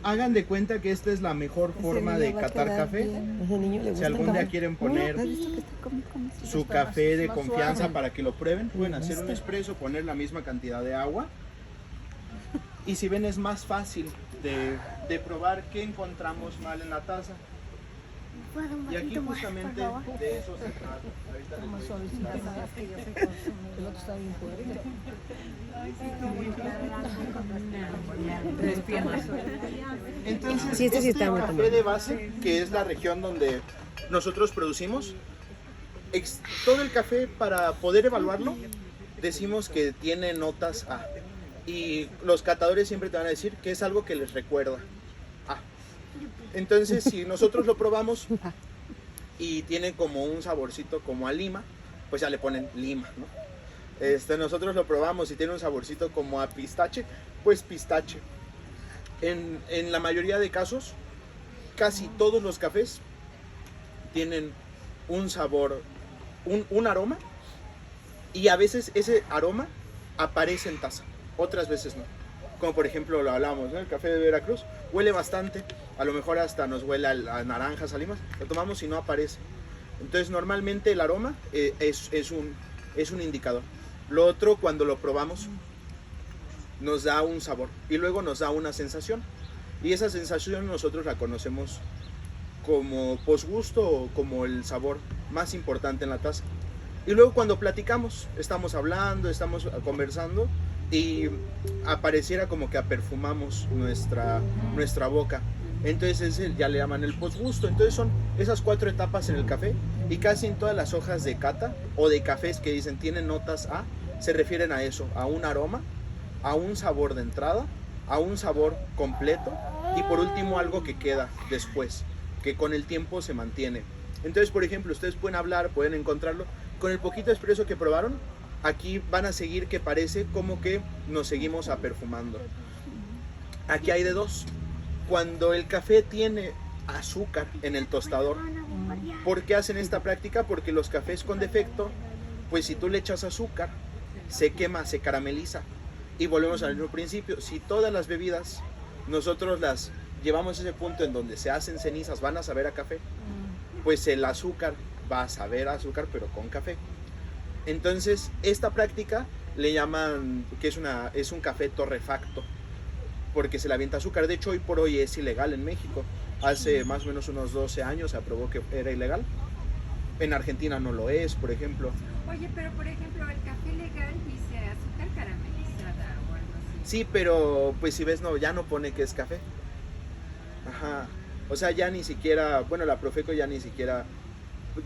Hagan de cuenta que esta es la mejor Ese forma niño de va a catar quedar café. bien. A ese niño le Si gusta algún el día café. quieren poner ¿Has visto que está como su café de confianza para que lo prueben, pueden hacer un espresso, poner la misma cantidad de agua. Y si ven, es más fácil de probar qué encontramos mal en la taza. ¿Puedo un Y aquí poquito más, justamente por favor? de eso se trata. Ahorita les voy a explicar. Entonces, Sí, este sí está muy café tomado. de base, que es la región donde nosotros producimos, todo el café, para poder evaluarlo, decimos que tiene notas A. Y los catadores siempre te van a decir que es algo que les recuerda A. Entonces, si nosotros lo probamos y tiene como un saborcito como a lima, pues ya le ponen lima, ¿no? Nosotros lo probamos y tiene un saborcito como a pistache, pues pistache. En la mayoría de casos, casi todos los cafés tienen un sabor, un aroma, y a veces ese aroma aparece en taza, otras veces no. Como por ejemplo lo hablamos, ¿no? El café de Veracruz huele bastante, a lo mejor hasta nos huele a naranjas, a limas, lo tomamos y no aparece. Entonces normalmente el aroma es un indicador. Lo otro, cuando lo probamos, nos da un sabor y luego nos da una sensación. Y esa sensación nosotros la conocemos como posgusto o como el sabor más importante en la taza. Y luego cuando platicamos, estamos hablando, estamos conversando y apareciera como que aperfumamos nuestra boca. Entonces ya le llaman el posgusto. Entonces son esas 4 etapas en el café, y casi en todas las hojas de cata o de cafés que dicen tienen notas A, se refieren a eso, a un aroma, a un sabor de entrada, a un sabor completo y por último algo que queda después, que con el tiempo se mantiene. Entonces, por ejemplo, ustedes pueden hablar, pueden encontrarlo. Con el poquito expreso que probaron, aquí van a seguir que parece como que nos seguimos aperfumando. Aquí hay de dos. Cuando el café tiene azúcar en el tostador, ¿por qué hacen esta práctica? Porque los cafés con defecto, pues si tú le echas azúcar, se quema, se carameliza. Y volvemos al mismo principio. Si todas las bebidas nosotros las llevamos a ese punto en donde se hacen cenizas, van a saber a café, pues el azúcar va a saber a azúcar, pero con café. Entonces, esta práctica le llaman que es un café torrefacto, porque se le avienta azúcar. De hecho, hoy por hoy es ilegal en México. Hace más o menos unos 12 años se aprobó que era ilegal. En Argentina no lo es, por ejemplo. Oye, pero por ejemplo, el café legal dice azúcar caramelizada o algo así. Sí, pero pues si ves, no, ya no pone que es café. Ajá. O sea, ya ni siquiera, bueno, la Profeco ya ni siquiera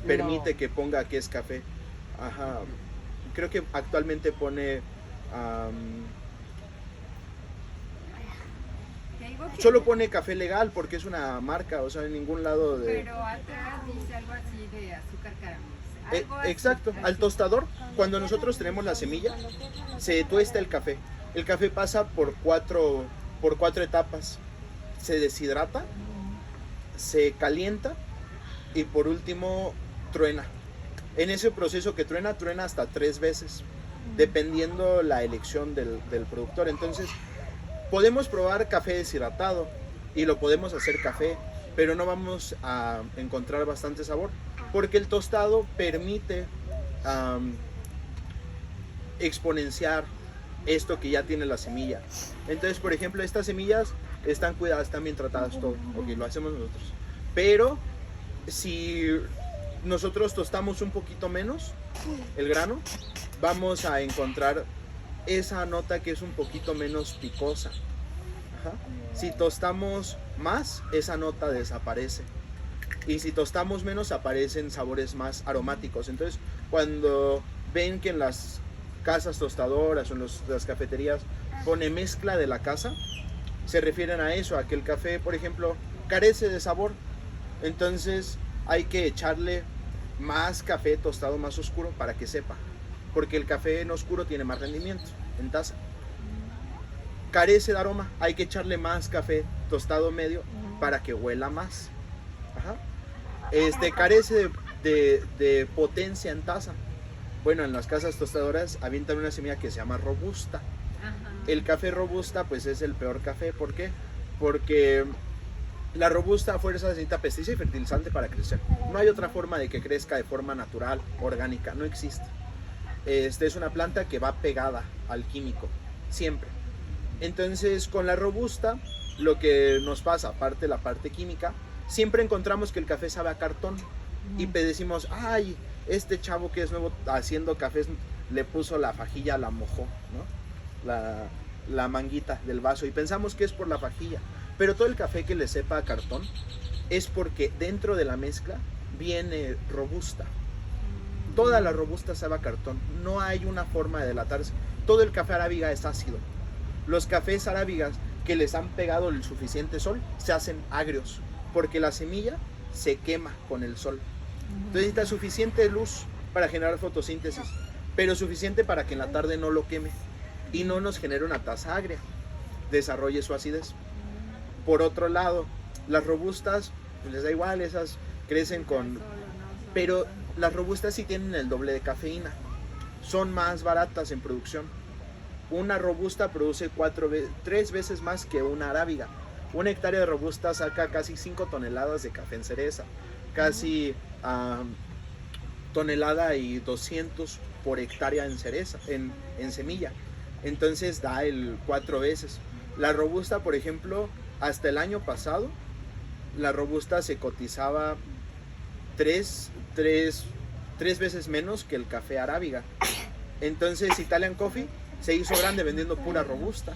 permite que ponga que es café. Ajá. Creo que actualmente pone Te digo que- solo pone café legal porque es una marca, o sea, en ningún lado de... Pero atrás dice algo así de azúcar caramelizada. Algo así, Exacto, así. al tostador, cuando nosotros tenemos la semilla, se tuesta el café. El café pasa por cuatro etapas. Se deshidrata, se calienta y por último truena. En ese proceso que truena hasta 3 veces, dependiendo la elección del productor. Entonces, podemos probar café deshidratado y lo podemos hacer café, pero no vamos a encontrar bastante sabor, porque el tostado permite exponenciar esto que ya tiene la semilla. Entonces, por ejemplo, estas semillas están cuidadas, están bien tratadas, todo, ok, lo hacemos nosotros. Pero si nosotros tostamos un poquito menos el grano, vamos a encontrar esa nota que es un poquito menos picosa. Ajá. Si tostamos más, esa nota desaparece. Y si tostamos menos, aparecen sabores más aromáticos. Entonces, cuando ven que en las casas tostadoras o en las cafeterías pone mezcla de la casa, se refieren a eso, a que el café, por ejemplo, carece de sabor. Entonces hay que echarle más café tostado más oscuro para que sepa, porque el café en oscuro tiene más rendimiento en taza. Carece de aroma, hay que echarle más café tostado medio para que huela más. Ajá. Carece de potencia en taza. Bueno, en las casas tostadoras avientan una semilla que se llama robusta. El café robusta pues es el peor café. ¿Por qué? Porque la robusta a fuerza necesita pesticida y fertilizante para crecer. No hay otra forma de que crezca de forma natural, orgánica, no existe. Es una planta que va pegada al químico, siempre. Entonces con la robusta lo que nos pasa, aparte de la parte química, siempre encontramos que el café sabe a cartón y decimos, ay, este chavo que es nuevo haciendo cafés le puso la fajilla, la mojó, ¿no? La manguita del vaso, y pensamos que es por la fajilla, pero todo el café que le sepa a cartón es porque dentro de la mezcla viene robusta. Toda la robusta sabe a cartón, no hay una forma de delatarse. Todo el café arábiga es ácido. Los cafés arábigas que les han pegado el suficiente sol se hacen agrios, porque la semilla se quema con el sol. Entonces necesita suficiente luz para generar fotosíntesis, pero suficiente para que en la tarde no lo queme y no nos genere una taza agria, desarrolle su acidez. Por otro lado, las robustas, pues les da igual, esas crecen con... Pero las robustas sí tienen el doble de cafeína, son más baratas en producción. Una robusta produce 3 veces más que una arábiga. Una hectárea de robusta saca casi 5 toneladas de café en cereza, casi tonelada y 200 por hectárea en cereza, en semilla. Entonces da el 4 veces. La robusta, por ejemplo, hasta el año pasado, la robusta se cotizaba 3 veces menos que el café arábiga. Entonces Italian Coffee se hizo grande vendiendo pura robusta,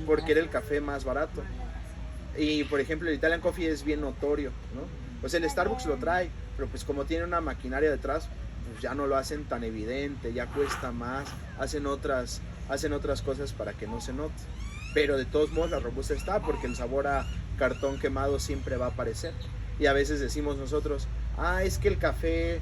porque era el café más barato. Y por ejemplo el Italian Coffee es bien notorio, ¿no? Pues el Starbucks lo trae, pero pues como tiene una maquinaria detrás, pues ya no lo hacen tan evidente, ya cuesta más, hacen otras cosas para que no se note. Pero de todos modos la robusta está, porque el sabor a cartón quemado siempre va a aparecer. Y a veces decimos nosotros, es que el café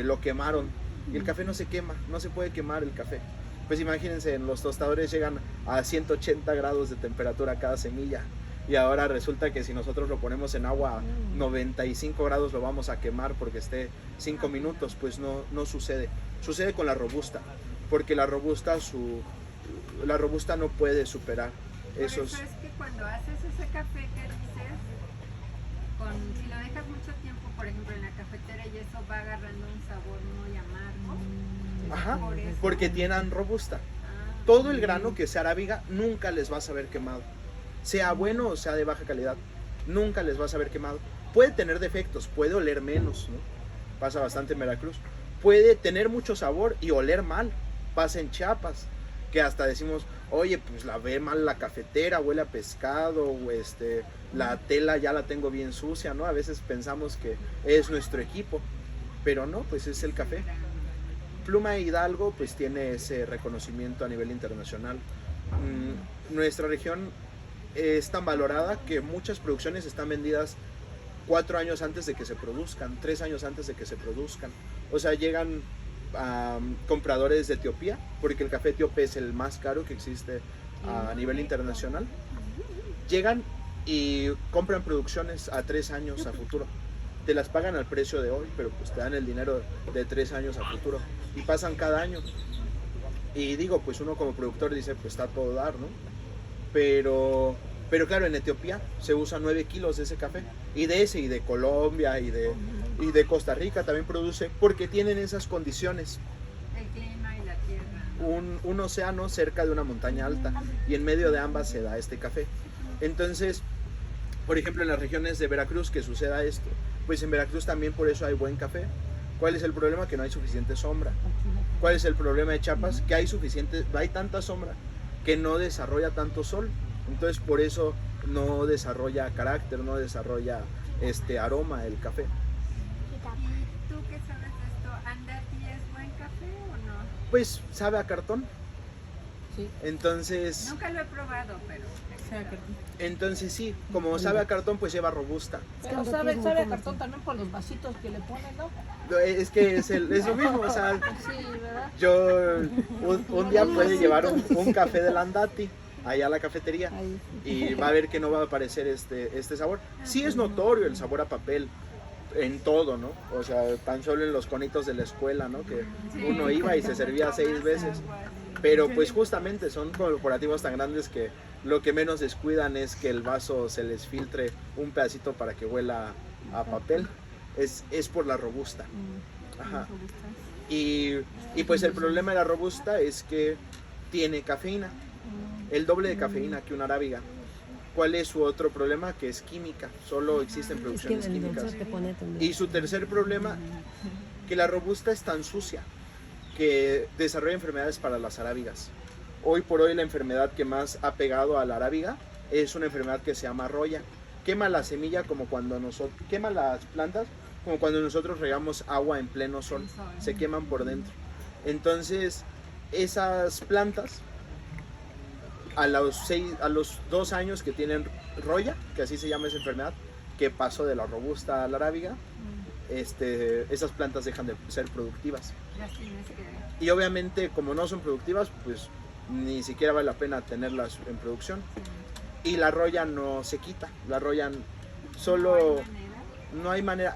lo quemaron, y el café no se quema, no se puede quemar el café. Pues imagínense, los tostadores llegan a 180 grados de temperatura cada semilla, y ahora resulta que si nosotros lo ponemos en agua a 95 grados lo vamos a quemar porque esté 5 minutos. Pues no sucede. Sucede con la robusta, porque la robusta no puede superar esos... Por eso es que cuando haces ese café que dices, si lo dejas mucho tiempo, por ejemplo en la cafetera, y eso va agarrando un sabor muy amargo. Ajá, Por eso. porque tienen robusta. Todo el grano que sea arábiga nunca les va a saber quemado. Sea bueno o sea de baja calidad, nunca les va a saber quemado. Puede tener defectos, puede oler menos, ¿no? Pasa bastante en Veracruz. Puede tener mucho sabor y oler mal. Pasa en Chiapas, que hasta decimos, oye, pues la ve mal la cafetera, huele a pescado, o la tela ya la tengo bien sucia, ¿no? A veces pensamos que es nuestro equipo, pero no, pues es el café. Pluma Hidalgo pues tiene ese reconocimiento a nivel internacional. Nuestra región es tan valorada que muchas producciones están vendidas 4 años antes de que se produzcan, 3 años antes de que se produzcan. O sea, llegan compradores de Etiopía, porque el café etíope es el más caro que existe a nivel internacional. Llegan y compran producciones a 3 años a futuro. Te las pagan al precio de hoy, pero pues te dan el dinero de 3 años a futuro, y pasan cada año. Y digo, pues uno como productor dice, pues está a todo dar, ¿no? Pero claro, en Etiopía se usa 9 kilos de ese café, y de Colombia y de Costa Rica también produce, porque tienen esas condiciones. El clima y la tierra. Un océano cerca de una montaña alta, y en medio de ambas se da este café. Entonces, por ejemplo, en las regiones de Veracruz que suceda esto, pues en Veracruz también por eso hay buen café. ¿Cuál es el problema? Que no hay suficiente sombra. ¿Cuál es el problema de Chiapas? Que hay tanta sombra que no desarrolla tanto sol. Entonces por eso no desarrolla carácter, no desarrolla aroma el café. ¿Y tú qué sabes de esto? ¿Andati es buen café o no? Pues sabe a cartón. Sí. Entonces, Nunca lo he probado, pero entonces sí, como sabe a cartón, pues lleva robusta. Pero sabe a cartón también por los vasitos que le ponen, ¿no? Es que es lo mismo, o sea, Sí, ¿verdad? yo un día puede llevar un café de Landati allá a la cafetería Ahí. y va a ver que no va a aparecer este sabor. Sí es notorio el sabor a papel en todo, ¿no? O sea, tan solo en los conitos de la escuela, ¿no? Que uno iba y se servía 6 veces. Pero pues justamente son corporativos tan grandes que lo que menos descuidan es que el vaso se les filtre un pedacito para que huela a papel. Es por la robusta. Ajá. Y pues el problema de la robusta es que tiene cafeína, el doble de cafeína que una arábiga. ¿Cuál es su otro problema? Que es química, solo existen producciones químicas. Y su tercer problema, que la robusta es tan sucia que desarrolla enfermedades para las arábigas. Hoy por hoy la enfermedad que más ha pegado a la arábiga es una enfermedad que se llama roya. Quema la semilla como cuando quema las plantas como cuando nosotros regamos agua en pleno sol, se queman por dentro. Entonces, esas plantas a los 2 años que tienen roya, que así se llama esa enfermedad, que pasó de la robusta a la arábiga, esas plantas dejan de ser productivas. Y obviamente, como no son productivas, pues ni siquiera vale la pena tenerlas en producción. Y la roya no se quita, la roya solo... No hay manera.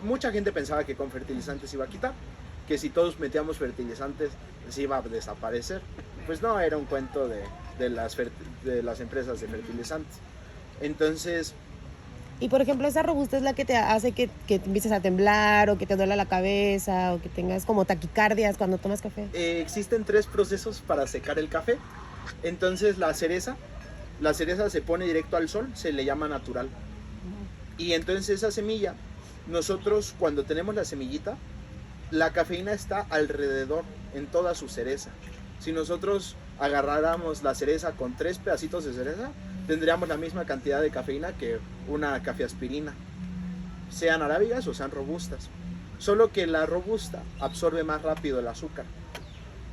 Mucha gente pensaba que con fertilizantes se iba a quitar, que si todos metíamos fertilizantes se iba a desaparecer. Pues no, era un cuento de las empresas de fertilizantes. Entonces... Y por ejemplo, esa robusta es la que te hace que te empieces a temblar o que te duela la cabeza o que tengas como taquicardias cuando tomas café. Existen 3 procesos para secar el café. Entonces la cereza se pone directo al sol, se le llama natural. Y entonces esa semilla, nosotros cuando tenemos la semillita, la cafeína está alrededor, en toda su cereza. Si nosotros agarráramos la cereza con 3 pedacitos de cereza, tendríamos la misma cantidad de cafeína que una cafeaspirina, sean arábigas o sean robustas. Solo que la robusta absorbe más rápido el azúcar,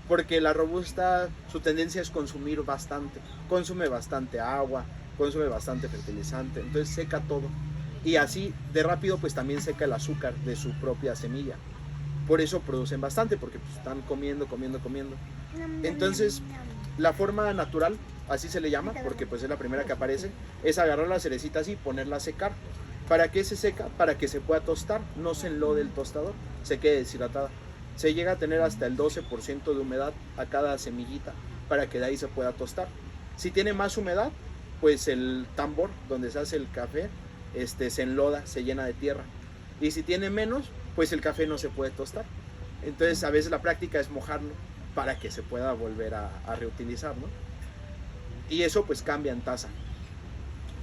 porque la robusta, su tendencia es consumir bastante, consume bastante agua, consume bastante fertilizante, entonces seca todo. Y así de rápido pues también seca el azúcar de su propia semilla. Por eso producen bastante, porque pues, están comiendo. Entonces la forma natural, así se le llama, porque pues es la primera que aparece, es agarrar la cerecita así y ponerla a secar. ¿Para qué se seca? Para que se pueda tostar, no se enlode el tostador, se quede deshidratada. Se llega a tener hasta el 12% de humedad a cada semillita, para que de ahí se pueda tostar. Si tiene más humedad, pues el tambor donde se hace el café se enloda, se llena de tierra. Y si tiene menos, pues el café no se puede tostar. Entonces a veces la práctica es mojarlo para que se pueda volver a reutilizar, ¿no? Y eso pues cambia en taza.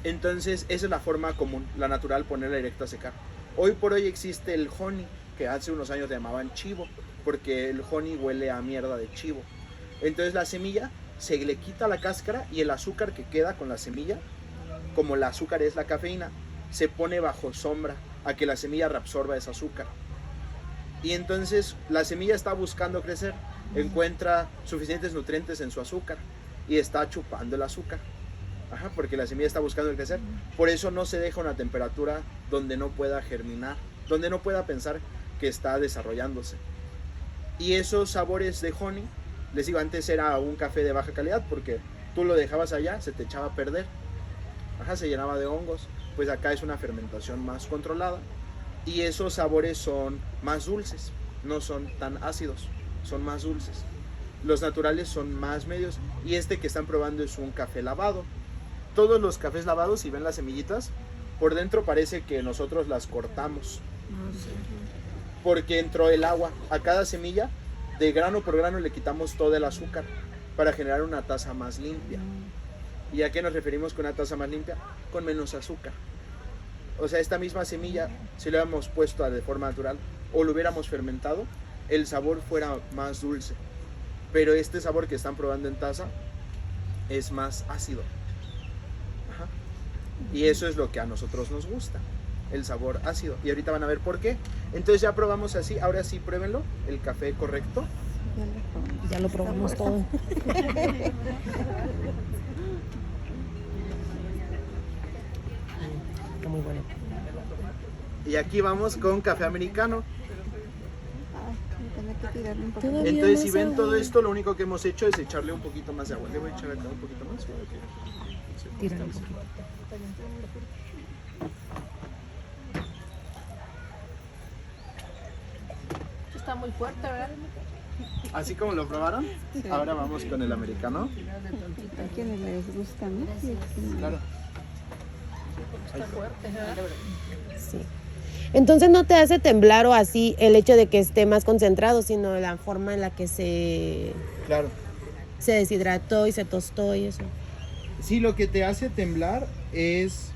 Entonces esa es la forma común, la natural, ponerla directo a secar. Hoy por hoy existe el honey, que hace unos años llamaban chivo, porque el honey huele a mierda de chivo. Entonces la semilla se le quita la cáscara y el azúcar que queda con la semilla, como el azúcar es la cafeína, se pone bajo sombra a que la semilla reabsorba ese azúcar. Y entonces la semilla está buscando crecer, encuentra suficientes nutrientes en su azúcar y está chupando el azúcar. Ajá, porque la semilla está buscando crecer. Por eso no se deja una temperatura donde no pueda germinar, donde no pueda pensar que está desarrollándose. Y esos sabores de honey, les digo, antes era un café de baja calidad porque tú lo dejabas allá, se te echaba a perder. Ajá, se llenaba de hongos. Pues acá es una fermentación más controlada y esos sabores son más dulces, no son tan ácidos, son más dulces. Los naturales son más medios y este que están probando es un café lavado. Todos los cafés lavados, si ven las semillitas, por dentro parece que nosotros las cortamos, porque entró el agua. A cada semilla, de grano por grano, le quitamos todo el azúcar para generar una taza más limpia. ¿Y a qué nos referimos con una taza más limpia? Con menos azúcar. O sea, esta misma semilla, si lo hubiéramos puesto de forma natural o lo hubiéramos fermentado, el sabor fuera más dulce. Pero este sabor que están probando en taza es más ácido. Ajá. Y eso es lo que a nosotros nos gusta, el sabor ácido. Y ahorita van a ver por qué. Entonces ya probamos así, ahora sí pruébenlo, el café correcto. Ya lo probé. Ya lo probamos todo. Está muy bueno. Y aquí vamos con café americano. Tener que tirarle un poquito. Todavía Entonces, más si ven agua. todo esto, lo único que hemos hecho es echarle un poquito más de agua. Le voy a echar acá un poquito más. para que- Tírale un poquito. Está muy fuerte, ¿verdad? Así como lo probaron, ahora vamos con el americano. Hay quienes les gusta, ¿no? Claro. Está fuerte, ¿verdad? Sí. Entonces no te hace temblar o así el hecho de que esté más concentrado, sino la forma en la que Claro. se deshidrató y se tostó y eso. Sí, lo que te hace temblar es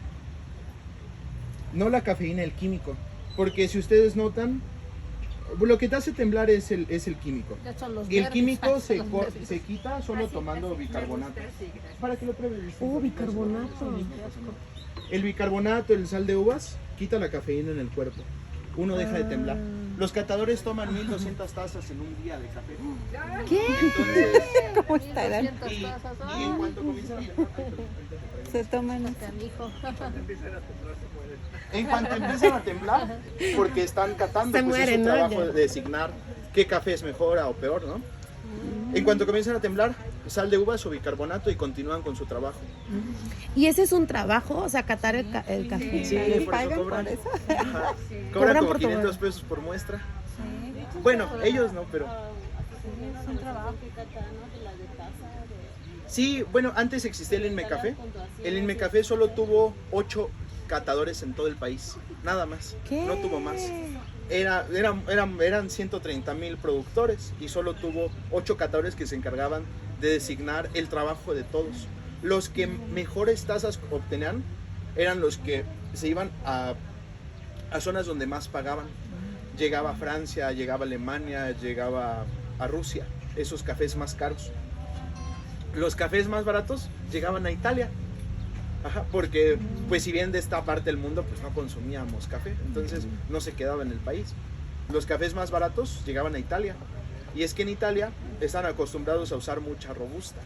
no la cafeína, el químico. Porque si ustedes notan, lo que te hace temblar es el químico. Ya son los Y el nervios, químico son los nervios. se quita solo tomando bicarbonato. Para que lo pruebes. Bicarbonato. El bicarbonato, el sal de uvas, quita la cafeína en el cuerpo. Uno deja de temblar. Los catadores toman 1200 tazas en un día de café. ¿Qué? Entonces, ¿Cómo estarán? 200 tazas. y en cuanto comienzan a temblar, Se toman Canijo. en cuanto empiezan a temblar, porque están catando, Se pues mueren, es ¿no? su trabajo Ya. de designar qué café es mejor o peor, ¿no? En cuanto comienzan a temblar, sal de uvas o bicarbonato y continúan con su trabajo. ¿Y ese es un trabajo? O sea, catar el café. Sí, ¿Les por eso pagan cobran. por eso? Ajá. Cobran Cobran como por 500 pesos por muestra. Bueno, ellos no, pero... Sí, bueno, antes existía el Inmecafé. El Inmecafé solo tuvo 8 catadores en todo el país, nada más. ¿Qué? No tuvo más. Eran 130,000 productores y solo tuvo 8 catadores que se encargaban de designar el trabajo de todos. Los que mejores tasas obtenían eran los que se iban a zonas donde más pagaban. Llegaba a Francia, llegaba a Alemania, llegaba a Rusia, esos cafés más caros. Los cafés más baratos llegaban a Italia. Ajá, porque pues si bien de esta parte del mundo pues no consumíamos café, entonces no se quedaba en el país. Los cafés más baratos llegaban a Italia. Y es que en Italia están acostumbrados a usar mucha robusta.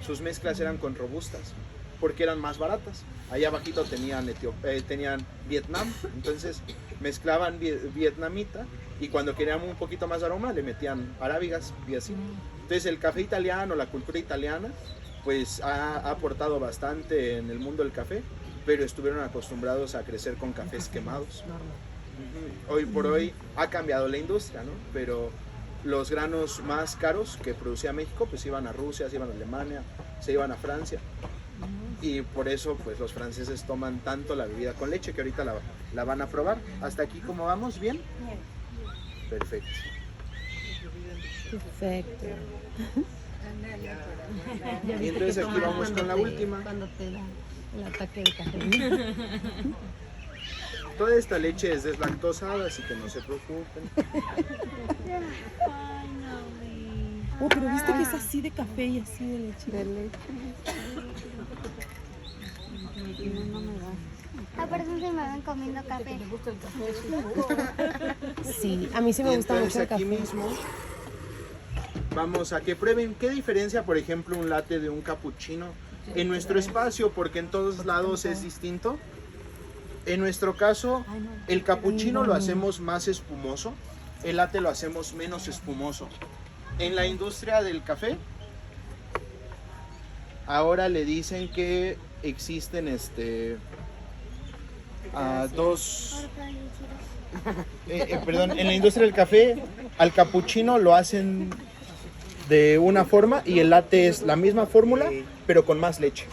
Sus mezclas eran con robustas porque eran más baratas. Allá abajito tenían Vietnam, entonces mezclaban vietnamita y cuando querían un poquito más de aroma le metían arábigas y así. Entonces el café italiano, la cultura italiana, pues ha aportado bastante en el mundo del café, pero estuvieron acostumbrados a crecer con cafés quemados. Hoy por hoy ha cambiado la industria, ¿no? Pero los granos más caros que producía México pues iban a Rusia, se iban a Alemania, se iban a Francia. Y por eso pues los franceses toman tanto la bebida con leche que ahorita la van a probar. Hasta aquí, ¿cómo vamos? ¿Bien? Perfecto. Perfecto. Y entonces aquí vamos con la última. Cuando te da el ataque de café. Toda esta leche es deslactosada, así que no se preocupen. Oh, pero viste que es así de café y así de leche. De leche. No me da. Ah, por eso se me van comiendo café. Sí, a mí sí me Y gusta entonces mucho el aquí café. mismo vamos a que prueben qué diferencia, por ejemplo, un latte de un cappuccino en nuestro espacio, porque en todos lados es distinto. En nuestro caso, el cappuccino lo hacemos más espumoso, el latte lo hacemos menos espumoso. En la industria del café, ahora le dicen que existen dos... perdón, en la industria del café, al cappuccino lo hacen de una forma y el latte es la misma fórmula, pero con más leche.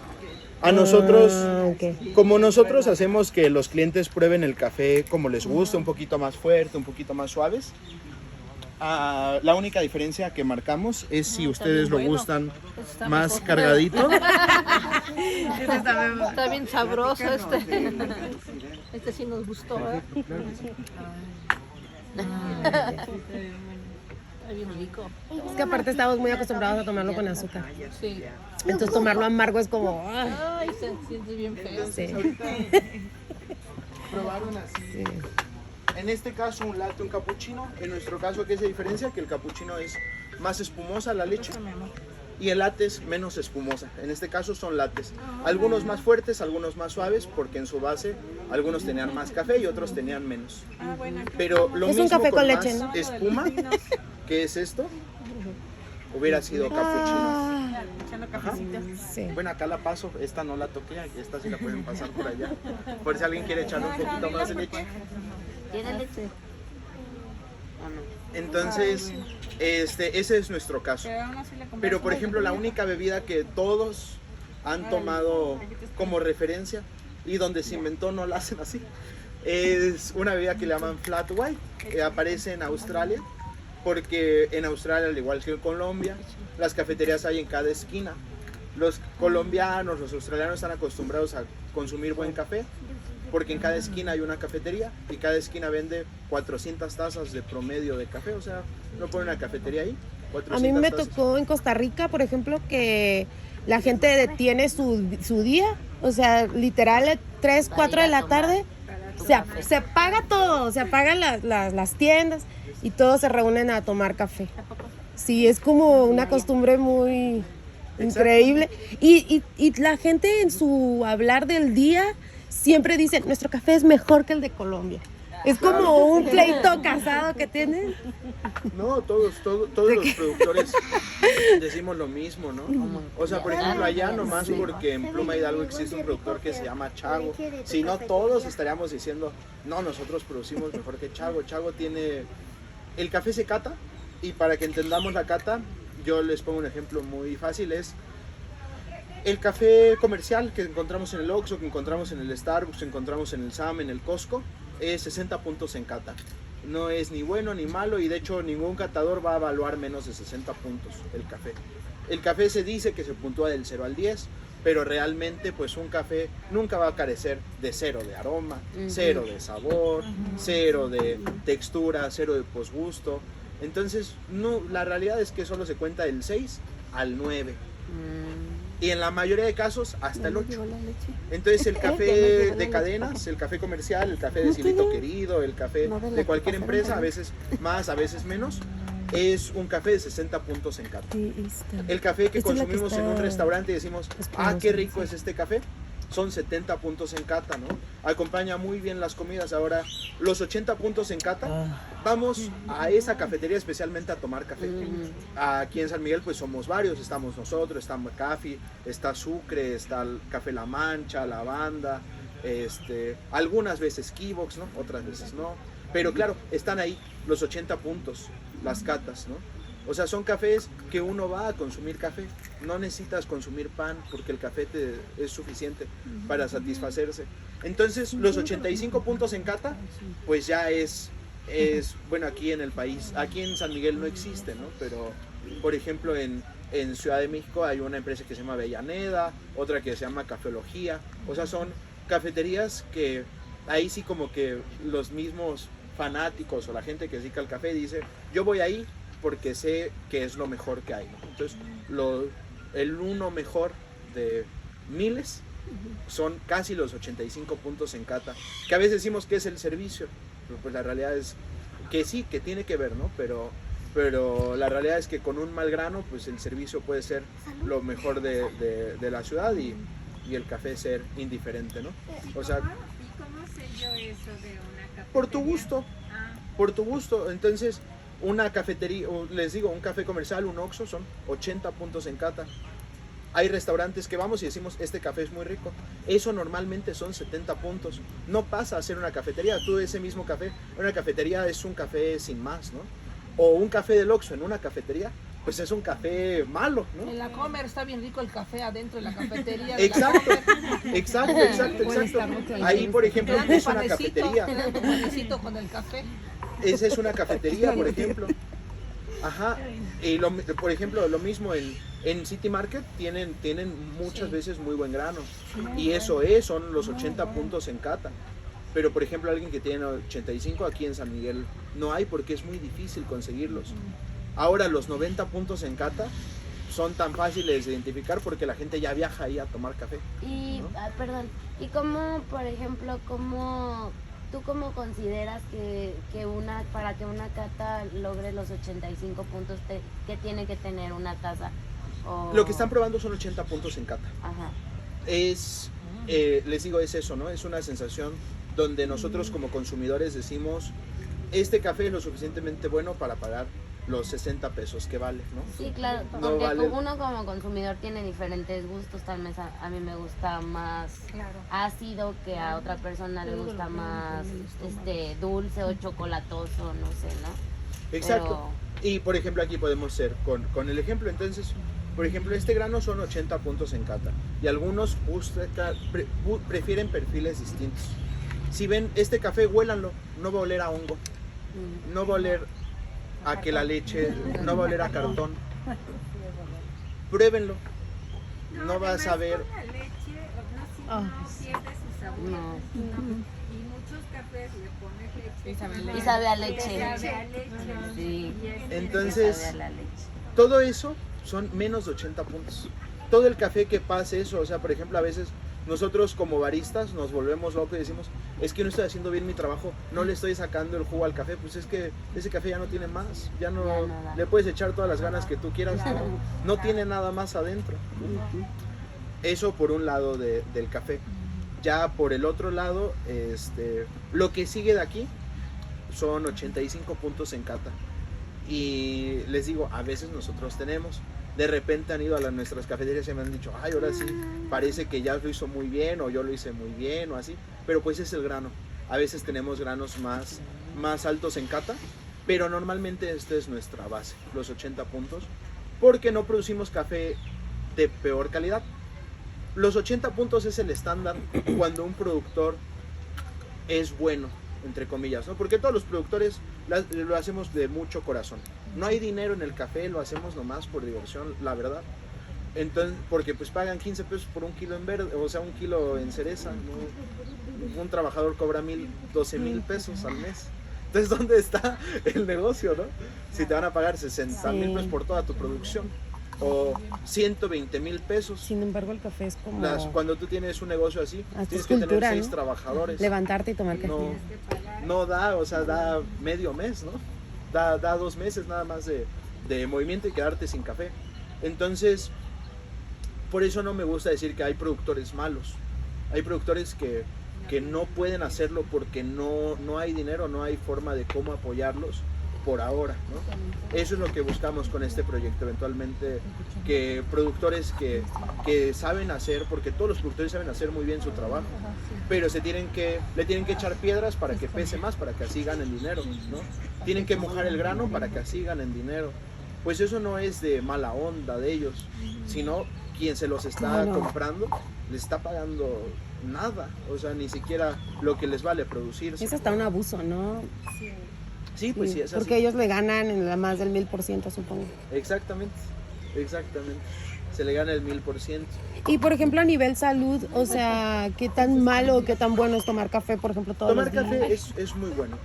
A nosotros, Ok. como nosotros hacemos que los clientes prueben el café como les gusta, un poquito más fuerte, un poquito más suaves, la única diferencia que marcamos es si ustedes lo gustan Está más mejor. cargadito. Está bien sabroso este. Este sí nos gustó, ¿eh? Está bien rico. Es que aparte estamos muy acostumbrados a tomarlo con azúcar. Sí. Entonces tomarlo amargo es como... ah, Ay, se siente bien feo. sí. Probaron así. En este caso un latte, un cappuccino. En nuestro caso, ¿qué se diferencia? Que el cappuccino es más espumosa la leche y el latte es menos espumosa. En este caso son lattes. Algunos más fuertes, algunos más suaves, porque en su base algunos tenían más café y otros tenían menos. Pero lo Es un mismo café con leche, más ¿no? espuma, que es esto, hubiera sido cappuccino. Ajá. Sí. Bueno, acá la paso, esta no la toqué, esta sí la pueden pasar por allá. Por si alguien quiere echarle un poquito más de leche. ¿Tiene leche? Entonces, ese es nuestro caso. Pero por ejemplo, la única bebida que todos han tomado como referencia y donde se inventó no la hacen así, es una bebida que le llaman flat white, que aparece en Australia, porque en Australia, al igual que en Colombia, las cafeterías hay en cada esquina. Los colombianos, los australianos están acostumbrados a consumir buen café, porque en cada esquina hay una cafetería y cada esquina vende 400 tazas de promedio de café, o sea, no pone una cafetería ahí. A mí me tazas. tocó en Costa Rica, por ejemplo, que la gente detiene su día, o sea, literal 3, 4 de la tarde, se apaga todo, se apagan las tiendas y todos se reúnen a tomar café. Sí, es como una costumbre muy increíble. Y la gente en su hablar del día siempre dice, nuestro café es mejor que el de Colombia. Es como un pleito casado que tienen. No, todos los productores decimos lo mismo, ¿no? O sea, por ejemplo, allá nomás porque en Pluma Hidalgo existe un productor que se llama Chago. Si no, todos estaríamos diciendo, no, nosotros producimos mejor que Chago. Chago tiene... El café se cata, y para que entendamos la cata, yo les pongo un ejemplo muy fácil, es el café comercial que encontramos en el Oxxo, que encontramos en el Starbucks, que encontramos en el Sam, en el Costco, es 60 puntos en cata. No es ni bueno ni malo, y de hecho ningún catador va a evaluar menos de 60 puntos el café. El café se dice que se puntúa del 0 al 10, pero realmente pues un café nunca va a carecer de 0 de aroma, 0 de sabor, 0 de textura, 0 de posgusto. Entonces no, la realidad es que solo se cuenta del 6 al 9. Y en la mayoría de casos hasta el 8. Entonces el café de cadenas, el café comercial, el café de Cielito Querido, el café de cualquier empresa, a veces más, a veces menos, es un café de 60 puntos en cata. El café que consumimos en un restaurante y decimos, ah, qué rico es este café, son 70 puntos en cata, ¿no? Acompaña muy bien las comidas. Ahora, los 80 puntos en cata, vamos a esa cafetería especialmente a tomar café. Aquí en San Miguel pues somos varios, estamos nosotros, está Café, está Sucre, está el Café La Mancha, Lavanda, algunas veces Kibox, ¿no? Otras veces no. Pero claro, están ahí los 80 puntos, las catas, ¿no? O sea, son cafés que uno va a consumir café. No necesitas consumir pan porque el café es suficiente para satisfacerse. Entonces, los 85 puntos en cata, pues ya es bueno, aquí en el país, aquí en San Miguel no existe, ¿no? Pero, por ejemplo, en Ciudad de México hay una empresa que se llama Avellaneda, otra que se llama Cafeología. O sea, son cafeterías que ahí sí como que los mismos fanáticos o la gente que se dedica al café dice, yo voy ahí porque sé que es lo mejor que hay, ¿no? Entonces, el uno mejor de miles son casi los 85 puntos en cata, que a veces decimos que es el servicio, pero pues la realidad es que sí, que tiene que ver, ¿no? Pero la realidad es que con un mal grano, pues el servicio puede ser lo mejor de la ciudad y el café ser indiferente, ¿no? O sea, ¿Cómo sé yo eso de una cafetería? por tu gusto, por tu gusto. Entonces, una cafetería, les digo, un café comercial, un Oxxo, son 80 puntos en cata. Hay restaurantes que vamos y decimos, este café es muy rico. Eso normalmente son 70 puntos. No pasa a ser una cafetería. Tú ese mismo café, una cafetería es un café sin más, ¿no? O un café del Oxxo en una cafetería, pues es un café malo, ¿no? En la Comer está bien rico el café adentro de la cafetería. Exacto, exacto. Ahí, por ejemplo, es una cafetería. Te tu panecito con el café. Esa es una cafetería, por ejemplo. Ajá. Y por ejemplo, lo mismo en City Market tienen muchas veces muy buen grano. Y eso son los 80 puntos en cata. Pero por ejemplo, alguien que tiene 85 aquí en San Miguel no hay porque es muy difícil conseguirlos. Ahora los 90 puntos en cata son tan fáciles de identificar porque la gente ya viaja ahí a tomar café. Y, ¿no? perdón, ¿y cómo, por ejemplo, cómo ¿Tú cómo consideras que para que una cata logre los 85 puntos, qué tiene que tener una taza? Lo que están probando son 80 puntos en cata. Ajá. Les digo, es eso, ¿no? Es una sensación donde nosotros como consumidores decimos, este café es lo suficientemente bueno para pagar los 60 pesos que vale, ¿no? Sí, claro, No porque vale. uno como consumidor tiene diferentes gustos, tal vez a mí me gusta más ácido, que a otra persona le gusta más dulce o chocolatoso, no sé, ¿no? Exacto. Y por ejemplo aquí podemos ser con el ejemplo, entonces, por ejemplo, este grano son 80 puntos en cata y algunos prefieren perfiles distintos. Si ven este café, huélanlo, no va a oler a hongo, no va a oler a que la leche, no va a oler a cartón. Pruébenlo, no vas a ver. Con la leche no pierde su sabor. No. Y muchos cafés le pones leche. Y sabe a leche. Sabe a leche. Sí. Y es- Entonces, Sabe a la leche. todo eso son menos de 80 puntos. Todo el café que pase eso, o sea, por ejemplo, a veces nosotros como baristas nos volvemos locos y decimos, es que no estoy haciendo bien mi trabajo, no le estoy sacando el jugo al café, pues es que ese café ya no tiene más, ya no da. le puedes echar todas las ganas que tú quieras, no tiene nada más adentro. Eso por un lado del café. Ya por el otro lado, lo que sigue de aquí son 85 puntos en cata. Y les digo, a veces nosotros tenemos, de repente han ido a nuestras cafeterías y me han dicho, ay, ahora sí, parece que ya lo hizo muy bien o yo lo hice muy bien o así, pero pues es el grano. A veces tenemos granos más altos en cata, pero normalmente esta es nuestra base, los 80 puntos, porque no producimos café de peor calidad. Los 80 puntos es el estándar cuando un productor es bueno, entre comillas, ¿no? Porque todos los productores lo hacemos de mucho corazón. No hay dinero en el café, lo hacemos nomás por diversión, la verdad. Entonces, porque pues pagan 15 pesos por un kilo en verde, o sea, un kilo en cereza, ¿no? Un trabajador cobra 12,000 pesos al mes. Entonces, ¿dónde está el negocio, no? Si te van a pagar 60,000 pesos por toda tu producción, o 120,000 pesos. Sin embargo, el café es como Cuando tú tienes un negocio así, Hasta tienes es que cultura, tener 6 ¿no? trabajadores. levantarte y tomar café. No da, o sea, da medio mes, ¿no? Da 2 meses nada más de movimiento y quedarte sin café. Entonces, por eso no me gusta decir que hay productores malos. Hay productores que no pueden hacerlo porque no hay dinero, no hay forma de cómo apoyarlos por ahora, ¿no? Eso es lo que buscamos con este proyecto, eventualmente, que productores que saben hacer, porque todos los productores saben hacer muy bien su trabajo, pero le tienen que echar piedras para que pese más, para que así ganen dinero, ¿no? Tienen que mojar el grano para que así ganen dinero. Pues eso no es de mala onda de ellos, sino quien se los está comprando les está pagando nada, o sea, ni siquiera lo que les vale producirse. Es hasta un abuso, ¿no? Sí, pues sí, es así. Porque ellos le ganan en la más del 1000%, supongo. Exactamente. Se le gana el 1000%. Y por ejemplo, a nivel salud, o sea, ¿qué tan malo o qué tan bueno es tomar café, por ejemplo, todos Tomar los días? café es muy bueno.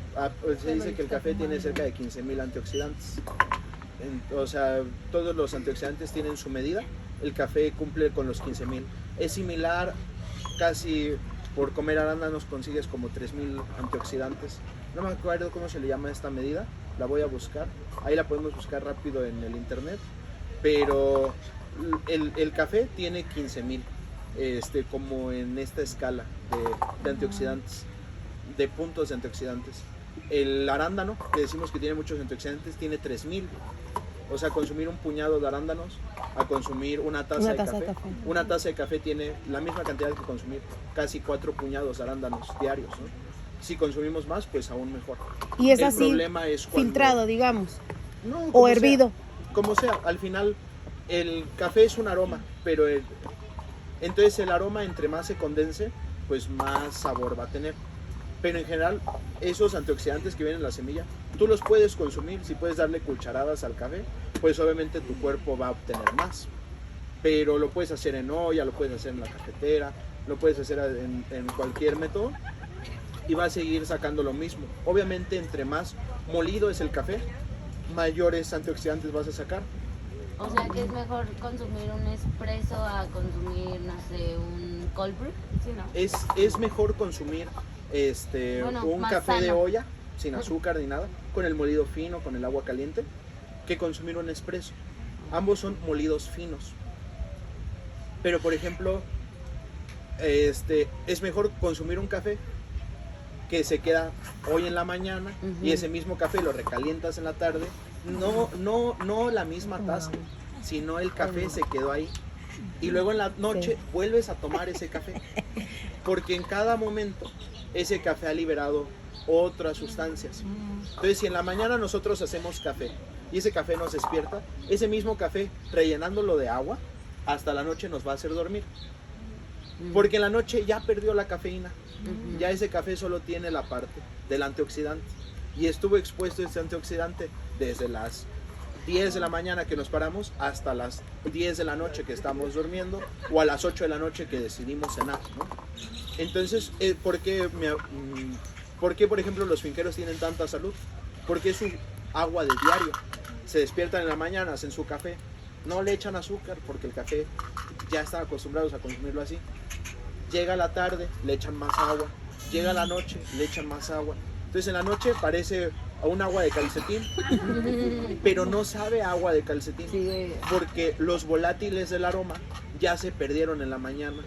Se dice que el café tiene cerca de 15,000 antioxidantes. O sea, todos los antioxidantes tienen su medida. El café cumple con los 15,000. Es similar, casi por comer arándanos consigues como 3,000 antioxidantes. No me acuerdo cómo se le llama esta medida, la voy a buscar. Ahí la podemos buscar rápido en el internet. Pero el café tiene 15,000, como en esta escala de antioxidantes, de puntos de antioxidantes. El arándano, que decimos que tiene muchos antioxidantes, tiene 3,000. O sea, consumir un puñado de arándanos a consumir una taza de café. Una taza de café tiene la misma cantidad que consumir casi 4 puñados de arándanos diarios, ¿no? Si consumimos más, pues aún mejor. Y es El así, problema es cuando- filtrado, digamos, No, o como hervido. sea, como sea, al final el café es un aroma, pero entonces el aroma entre más se condense, pues más sabor va a tener. Pero en general, esos antioxidantes que vienen en la semilla, tú los puedes consumir. Si puedes darle cucharadas al café, pues obviamente tu cuerpo va a obtener más. Pero lo puedes hacer en olla, lo puedes hacer en la cafetera, lo puedes hacer en cualquier método y va a seguir sacando lo mismo. Obviamente, entre más molido es el café, mayores antioxidantes vas a sacar. O sea que es mejor consumir un espresso a consumir, no sé, un cold brew, ¿sí, no? Es mejor consumir Bueno, un más café de sano. olla, sin azúcar ni nada, con el molido fino, con el agua caliente, que consumir un espresso. Ambos son molidos finos. Pero por ejemplo, es mejor consumir un café que se queda hoy en la mañana y ese mismo café lo recalientas en la tarde. No la misma taza, sino el café se quedó ahí. Y luego en la noche vuelves a tomar ese café. Porque en cada momento ese café ha liberado otras sustancias. Entonces, si en la mañana nosotros hacemos café y ese café nos despierta, ese mismo café, rellenándolo de agua, hasta la noche nos va a hacer dormir. Porque en la noche ya perdió la cafeína. Ya ese café solo tiene la parte del antioxidante. Y estuvo expuesto este antioxidante desde las 10 de la mañana que nos paramos hasta las 10 de la noche que estamos durmiendo, o a las 8 de la noche que decidimos cenar, ¿no? Entonces, ¿por qué, por ejemplo, los finqueros tienen tanta salud? Porque es su agua de diario. Se despiertan en la mañana, hacen su café, no le echan azúcar porque el café ya están acostumbrados a consumirlo así. Llega la tarde, le echan más agua. Llega la noche, le echan más agua. Entonces en la noche parece a un agua de calcetín, pero no sabe a agua de calcetín, porque los volátiles del aroma ya se perdieron en la mañana.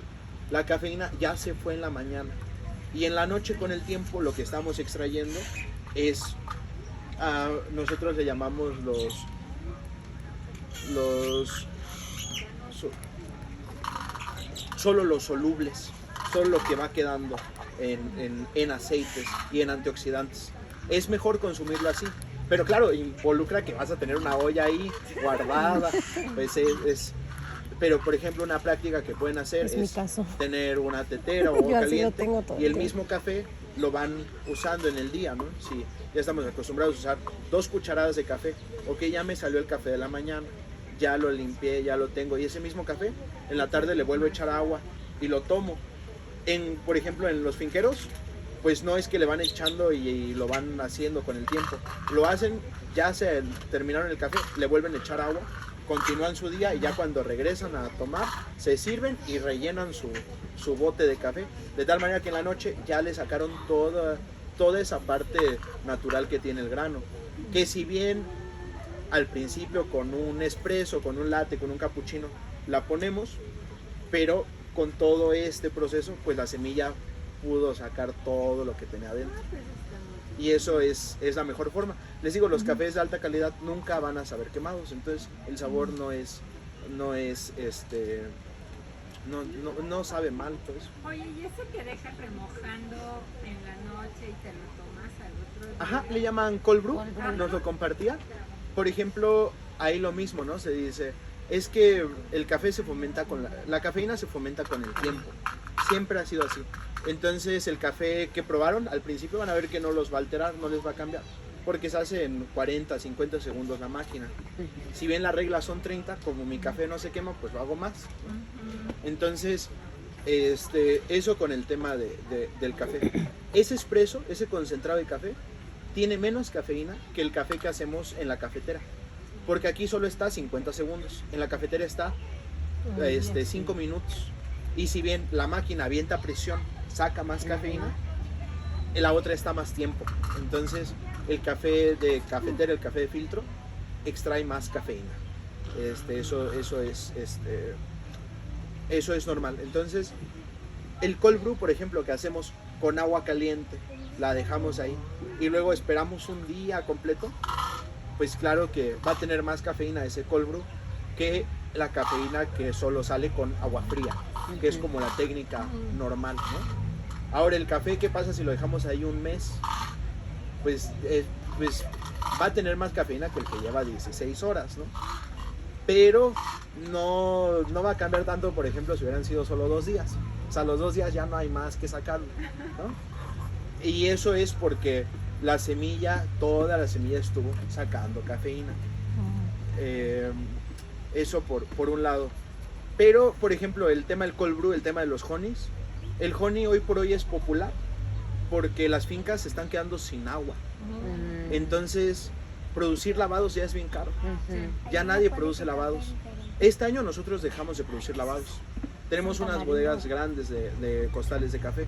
La cafeína ya se fue en la mañana. Y en la noche, con el tiempo, lo que estamos extrayendo es, nosotros le llamamos solo los solubles, solo lo que va quedando en aceites y en antioxidantes. Es mejor consumirlo así, pero claro, involucra que vas a tener una olla ahí guardada, pues pero por ejemplo una práctica que pueden hacer es tener una tetera o agua caliente y el mismo café lo van usando en el día, ¿no? Si ya estamos acostumbrados a usar 2 cucharadas de café, ok, ya me salió el café de la mañana, ya lo limpié, ya lo tengo, y ese mismo café en la tarde le vuelvo a echar agua y lo tomo. Por ejemplo, en los finqueros, pues no es que le van echando y lo van haciendo con el tiempo. Lo hacen, ya se terminaron el café, le vuelven a echar agua, continúan su día y ya cuando regresan a tomar, se sirven y rellenan su bote de café. De tal manera que en la noche ya le sacaron toda esa parte natural que tiene el grano. Que si bien al principio con un espresso, con un latte, con un cappuccino, la ponemos, pero con todo este proceso, pues la semilla pudo sacar todo lo que tenía adentro. Y eso es la mejor forma. Les digo, los cafés de alta calidad nunca van a saber quemados, entonces el sabor no sabe mal, pues. Oye, ¿y ese que dejas remojando en la noche y te lo tomas al otro día? Ajá, le llaman cold brew, nos lo compartía. Por ejemplo, ahí lo mismo, ¿no? Se dice, es que el café se fomenta la cafeína se fomenta con el tiempo. Siempre ha sido así. Entonces el café que probaron al principio van a ver que no los va a alterar, no les va a cambiar, porque se hace en 40, 50 segundos la máquina. Si bien las reglas son 30, como mi café no se quema, pues lo hago más. Entonces, eso con el tema del café. Ese espresso, ese concentrado de café, tiene menos cafeína que el café que hacemos en la cafetera. Porque aquí solo está 50 segundos, en la cafetera está 5 minutos. Y si bien la máquina avienta presión, saca más cafeína, en la otra está más tiempo. Entonces el café de cafetera, el café de filtro, extrae más cafeína. Eso es normal. Entonces el cold brew, por ejemplo, que hacemos con agua caliente, la dejamos ahí y luego esperamos un día completo, pues claro que va a tener más cafeína ese cold brew que la cafeína que solo sale con agua fría, que es como la técnica normal, ¿no? Ahora el café, ¿qué pasa si lo dejamos ahí un mes? Pues va a tener más cafeína que el que lleva 16 horas, ¿no? Pero no va a cambiar tanto, por ejemplo, si hubieran sido solo 2 días. O sea, los 2 días ya no hay más que sacarlo, ¿no? Y eso es porque toda la semilla estuvo sacando cafeína. Eso por un lado. Pero, por ejemplo, el tema del cold brew, el tema de los honeys. El honey hoy por hoy es popular porque las fincas se están quedando sin agua. Entonces, producir lavados ya es bien caro. Ya nadie produce lavados. Este año nosotros dejamos de producir lavados. Tenemos unas bodegas grandes de costales de café,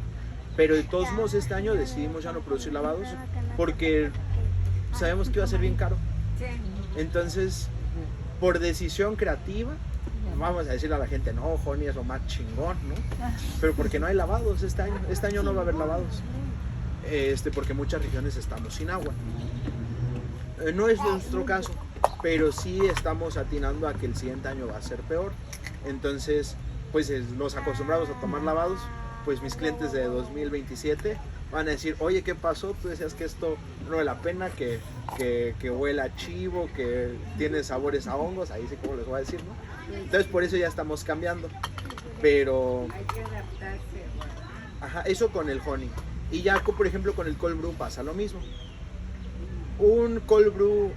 Pero de todos modos este año decidimos ya no producir lavados porque sabemos que iba a ser bien caro. Sí. Entonces, por decisión creativa, vamos a decirle a la gente, no, Honey es lo más chingón, ¿no? Pero porque no hay lavados este año. Este año no va a haber lavados. Porque muchas regiones estamos sin agua. No es nuestro caso, pero sí estamos atinando a que el siguiente año va a ser peor. Entonces, pues los acostumbrados a tomar lavados, pues mis clientes de 2027 van a decir, oye, ¿qué pasó? Tú decías que esto no vale la pena, que huele a chivo, que tiene sabores a hongos, ahí sí como les voy a decir, ¿no? Entonces por eso ya estamos cambiando, pero... Hay que adaptarse. Ajá, eso con el honey. Y ya, por ejemplo, con el cold brew pasa lo mismo. Un cold brew,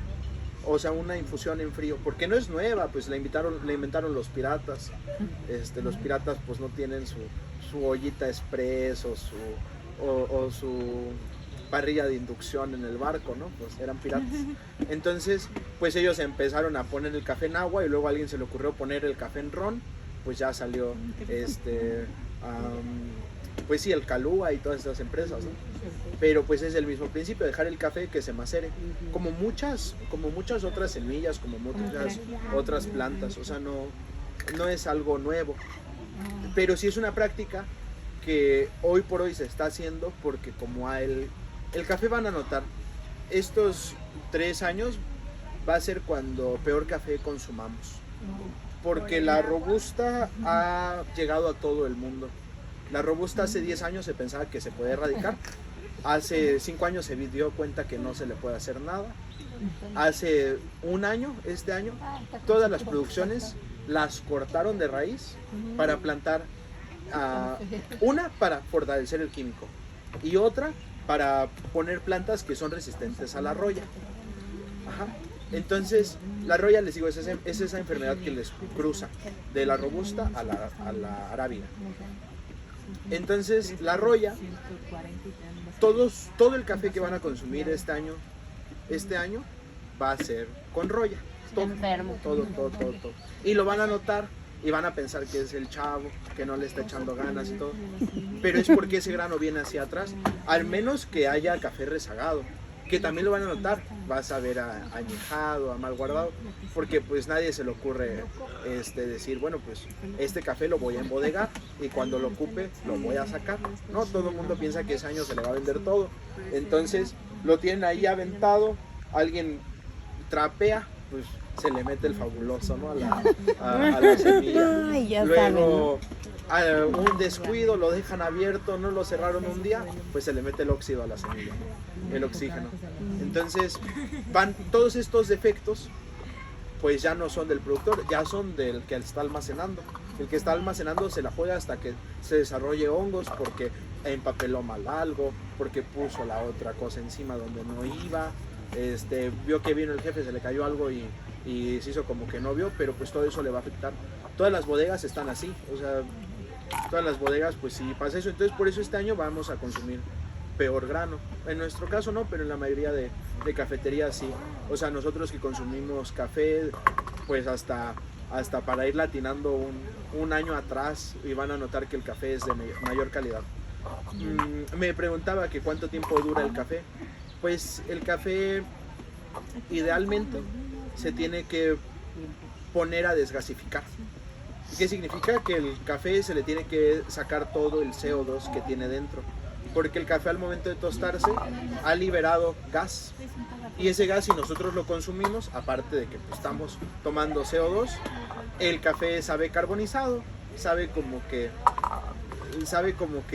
o sea, una infusión en frío, porque no es nueva, pues la inventaron los piratas. Los piratas pues no tienen su ollita express o su parrilla de inducción en el barco, ¿no? Pues eran piratas. Entonces, pues ellos empezaron a poner el café en agua y luego a alguien se le ocurrió poner el café en ron, pues ya salió pues sí, el Calúa y todas estas empresas, ¿no? Pero pues es el mismo principio, dejar el café que se macere, como muchas otras semillas, como muchas otras plantas, o sea, no es algo nuevo, pero sí es una práctica que hoy por hoy se está haciendo, porque como el café, van a notar, estos 3 años va a ser cuando peor café consumamos, porque la robusta ha llegado a todo el mundo. La robusta hace 10 años se pensaba que se podía erradicar, hace 5 años se dio cuenta que no se le puede hacer nada, hace un año, este año, todas las producciones las cortaron de raíz para plantar, una para fortalecer el químico y otra para poner plantas que son resistentes a la roya. Ajá. Entonces, la roya, les digo, es esa enfermedad que les cruza de la robusta a la arábiga. Entonces, la roya, todo el café que van a consumir este año va a ser con roya. Todo, enfermo. Todo. Y lo van a notar y van a pensar que es el chavo, que no le está echando ganas y todo. Pero es porque ese grano viene hacia atrás, al menos que haya café rezagado, que también lo van a notar, vas a ver añejado, a mal guardado, porque pues nadie se le ocurre decir, bueno, pues este café lo voy a embodegar y cuando lo ocupe lo voy a sacar. No, todo el mundo piensa que ese año se le va a vender todo, entonces lo tienen ahí aventado, alguien trapea, pues se le mete el fabuloso, ¿no? a la semilla. Ay, ya Luego un descuido, lo dejan abierto, no lo cerraron un día, pues se le mete el óxido a la semilla, el oxígeno. Entonces van todos estos defectos, pues ya no son del productor, ya son del que está almacenando. El que está almacenando se la juega hasta que se desarrolle hongos, porque empapeló mal algo, porque puso la otra cosa encima donde no iba, vio que vino el jefe, se le cayó algo y se hizo como que no vio, pero pues todo eso le va a afectar. Todas las bodegas están así, o sea, todas las bodegas pues sí pasa eso. Entonces por eso este año vamos a consumir peor grano. En nuestro caso no, pero en la mayoría de cafeterías sí. O sea, nosotros que consumimos café, pues hasta para ir latinando un año atrás, y van a notar que el café es de mayor calidad. Me preguntaba que cuánto tiempo dura el café. Pues el café idealmente se tiene que poner a desgasificar. ¿Qué significa? Que el café se le tiene que sacar todo el CO2 que tiene dentro, porque el café al momento de tostarse ha liberado gas, y ese gas, si nosotros lo consumimos, aparte de que pues, estamos tomando CO2, el café sabe carbonizado, sabe como que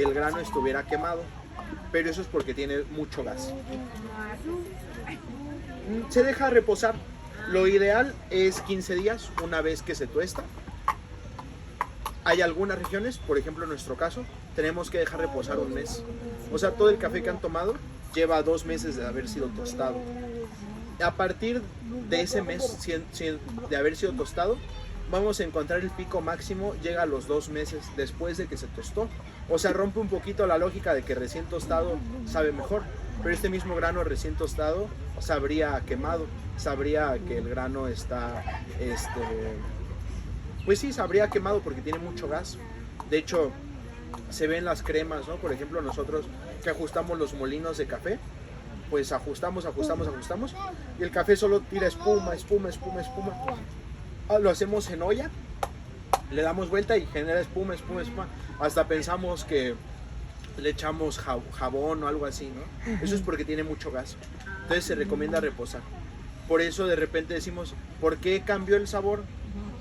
el grano estuviera quemado, pero eso es porque tiene mucho gas. Se deja reposar. Lo ideal es 15 días una vez que se tuesta. Hay algunas regiones, por ejemplo en nuestro caso, tenemos que dejar reposar un mes. O sea, todo el café que han tomado lleva 2 meses de haber sido tostado. A partir de ese mes de haber sido tostado, vamos a encontrar el pico máximo, llega a los 2 meses después de que se tostó. O sea, rompe un poquito la lógica de que recién tostado sabe mejor, pero este mismo grano recién tostado sabría quemado, sabría que el grano está, pues sí, sabría quemado porque tiene mucho gas. De hecho, se ven las cremas, ¿no? Por ejemplo, nosotros que ajustamos los molinos de café, pues ajustamos y el café solo tira espuma. Lo hacemos en olla, le damos vuelta y genera espuma. Hasta pensamos que le echamos jabón o algo así, ¿no? Eso es porque tiene mucho gas. Entonces se recomienda reposar. Por eso de repente decimos, ¿por qué cambió el sabor?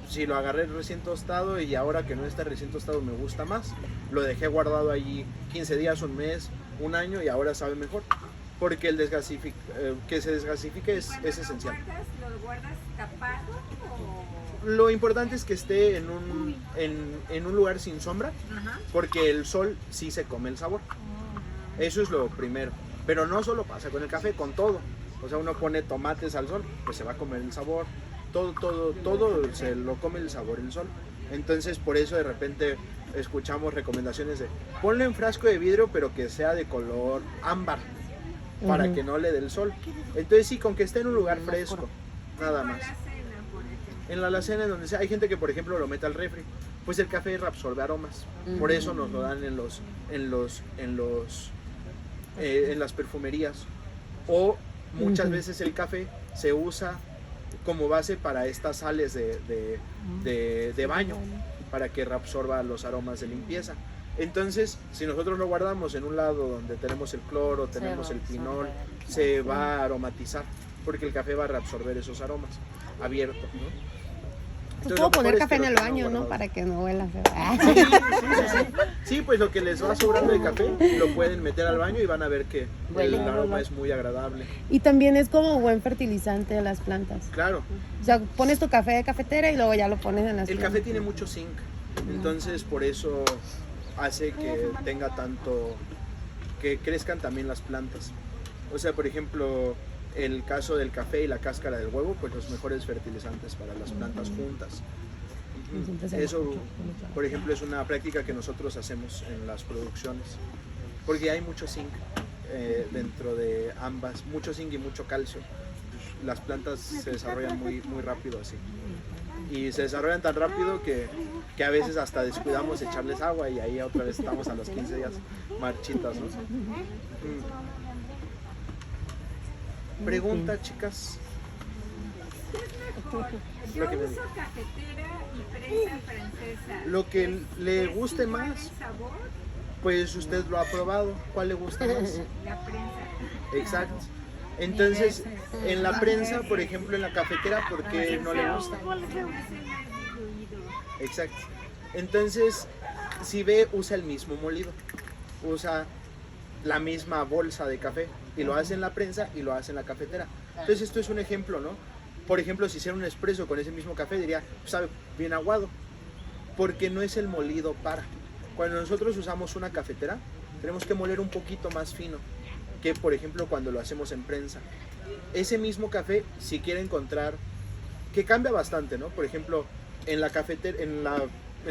Si lo agarré recién tostado y ahora que no está recién tostado me gusta más. Lo dejé guardado allí 15 días, un mes, un año y ahora sabe mejor. Porque que se desgasifique es esencial. ¿Lo guardas tapado o...? Lo importante es que esté en un lugar sin sombra, porque el sol sí se come el sabor. Eso es lo primero. Pero no solo pasa con el café, con todo. O sea, uno pone tomates al sol, pues se va a comer el sabor. Todo se lo come el sabor, el sol. Entonces, por eso de repente escuchamos recomendaciones de ponle en frasco de vidrio, pero que sea de color ámbar, para que no le dé el sol. Entonces, sí, con que esté en un lugar fresco, nada más. En la alacena, en donde sea, hay gente que por ejemplo lo mete al refri, pues el café reabsorbe aromas, por eso nos lo dan en las perfumerías, o muchas veces el café se usa como base para estas sales de baño, para que reabsorba los aromas de limpieza. Entonces, si nosotros lo guardamos en un lado donde tenemos el cloro, tenemos el pinol, se va a aromatizar, porque el café va a reabsorber esos aromas abiertos, ¿no? Pues puedo poner café en el baño, ¿no? Para que no huela feo. Sí, pues lo que les va sobrando de café lo pueden meter al baño y van a ver que el aroma es muy agradable. Y también es como buen fertilizante de las plantas. Claro. O sea, pones tu café de cafetera y luego ya lo pones en las El plantas. café tiene mucho zinc, entonces por eso hace que tenga tanto, que crezcan también las plantas. O sea, por ejemplo, el caso del café y la cáscara del huevo, pues los mejores fertilizantes para las plantas juntas. Eso, por ejemplo, es una práctica que nosotros hacemos en las producciones, porque hay mucho zinc dentro de ambas, mucho zinc y mucho calcio. Las plantas se desarrollan muy rápido así. Y se desarrollan tan rápido que a veces hasta descuidamos de echarles agua y ahí otra vez estamos a los 15 días marchitas, ¿no? Pregunta, chicas. Yo uso cafetera y prensa francesa. Lo que le guste ¿Cuál más, es el sabor? pues usted lo ha probado. ¿Cuál le gusta más? La prensa. Exacto. Entonces, en la prensa, por ejemplo, en la cafetera, ¿por qué no le gusta? Exacto. Entonces, si ve, usa el mismo molido. Usa la misma bolsa de café y lo hace en la prensa y lo hace en la cafetera. Entonces, esto es un ejemplo, ¿no? Por ejemplo, si hiciera un espresso con ese mismo café, diría, sabe bien aguado, porque no es el molido para. Cuando nosotros usamos una cafetera, tenemos que moler un poquito más fino que, por ejemplo, cuando lo hacemos en prensa. Ese mismo café, si quiere encontrar, que cambia bastante, ¿no? Por ejemplo, en la cafetera, en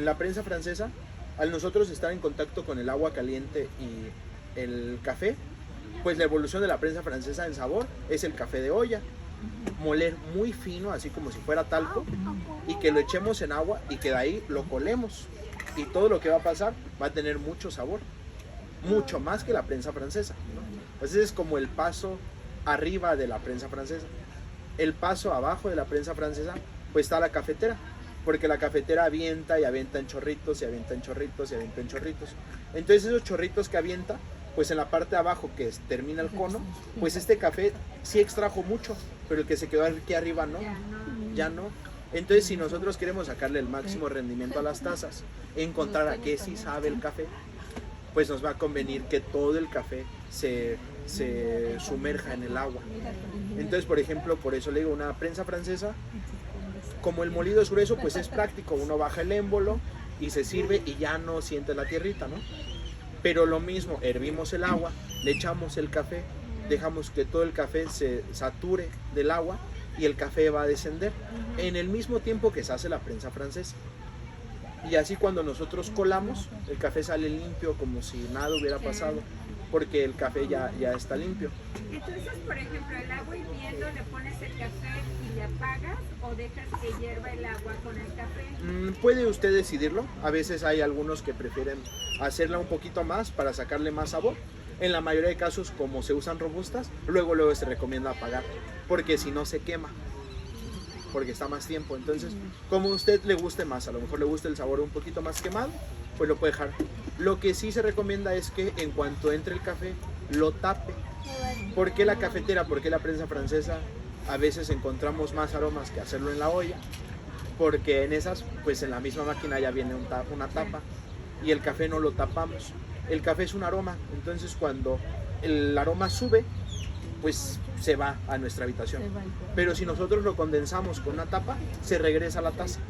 la prensa francesa, al nosotros estar en contacto con el agua caliente y el café, pues la evolución de la prensa francesa en sabor es el café de olla. Moler muy fino, así como si fuera talco, y que lo echemos en agua y que de ahí lo colemos. Y todo lo que va a pasar va a tener mucho sabor, mucho más que la prensa francesa, ¿no? Pues ese es como el paso arriba de la prensa francesa. El paso abajo de la prensa francesa, pues está la cafetera, porque la cafetera avienta y avienta en chorritos y avienta en chorritos y avienta en chorritos. Entonces esos chorritos que avienta, pues en la parte de abajo que termina el cono, pues este café sí extrajo mucho, pero el que se quedó aquí arriba no, ya no. Entonces si nosotros queremos sacarle el máximo rendimiento a las tazas, encontrar a qué sí sabe el café, pues nos va a convenir que todo el café se sumerja en el agua. Entonces, por ejemplo, por eso le digo, una prensa francesa, como el molido es grueso, pues es práctico, uno baja el émbolo y se sirve y ya no siente la tierrita, ¿no? Pero lo mismo, hervimos el agua, le echamos el café, dejamos que todo el café se sature del agua y el café va a descender en el mismo tiempo que se hace la prensa francesa. Y así cuando nosotros colamos, el café sale limpio como si nada hubiera pasado. porque el café ya está limpio. Entonces, por ejemplo, el agua hirviendo, le pones el café y le apagas o dejas que hierva el agua con el café. Puede usted decidirlo. A veces hay algunos que prefieren hacerla un poquito más para sacarle más sabor. En la mayoría de casos, como se usan robustas, luego se recomienda apagar, porque si no se quema, porque está más tiempo. Entonces, como a usted le guste más, a lo mejor le gusta el sabor un poquito más quemado, pues lo puede dejar. Lo que sí se recomienda es que en cuanto entre el café, lo tape. ¿Por qué la cafetera? ¿Por qué la prensa francesa? A veces encontramos más aromas que hacerlo en la olla, porque en esas, pues en la misma máquina ya viene una tapa, y el café no lo tapamos. El café es un aroma, entonces cuando el aroma sube, pues se va a nuestra habitación. Pero si nosotros lo condensamos con una tapa, se regresa a la taza.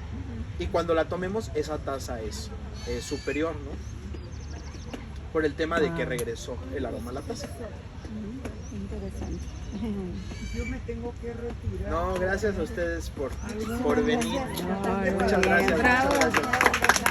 Y cuando la tomemos, esa taza es superior, ¿no? Por el tema de que regresó el aroma a la taza. Interesante. Yo me tengo que retirar. No, gracias a ustedes por venir. Ay, Muchas muy bien, gracias. bravo. Muchas gracias.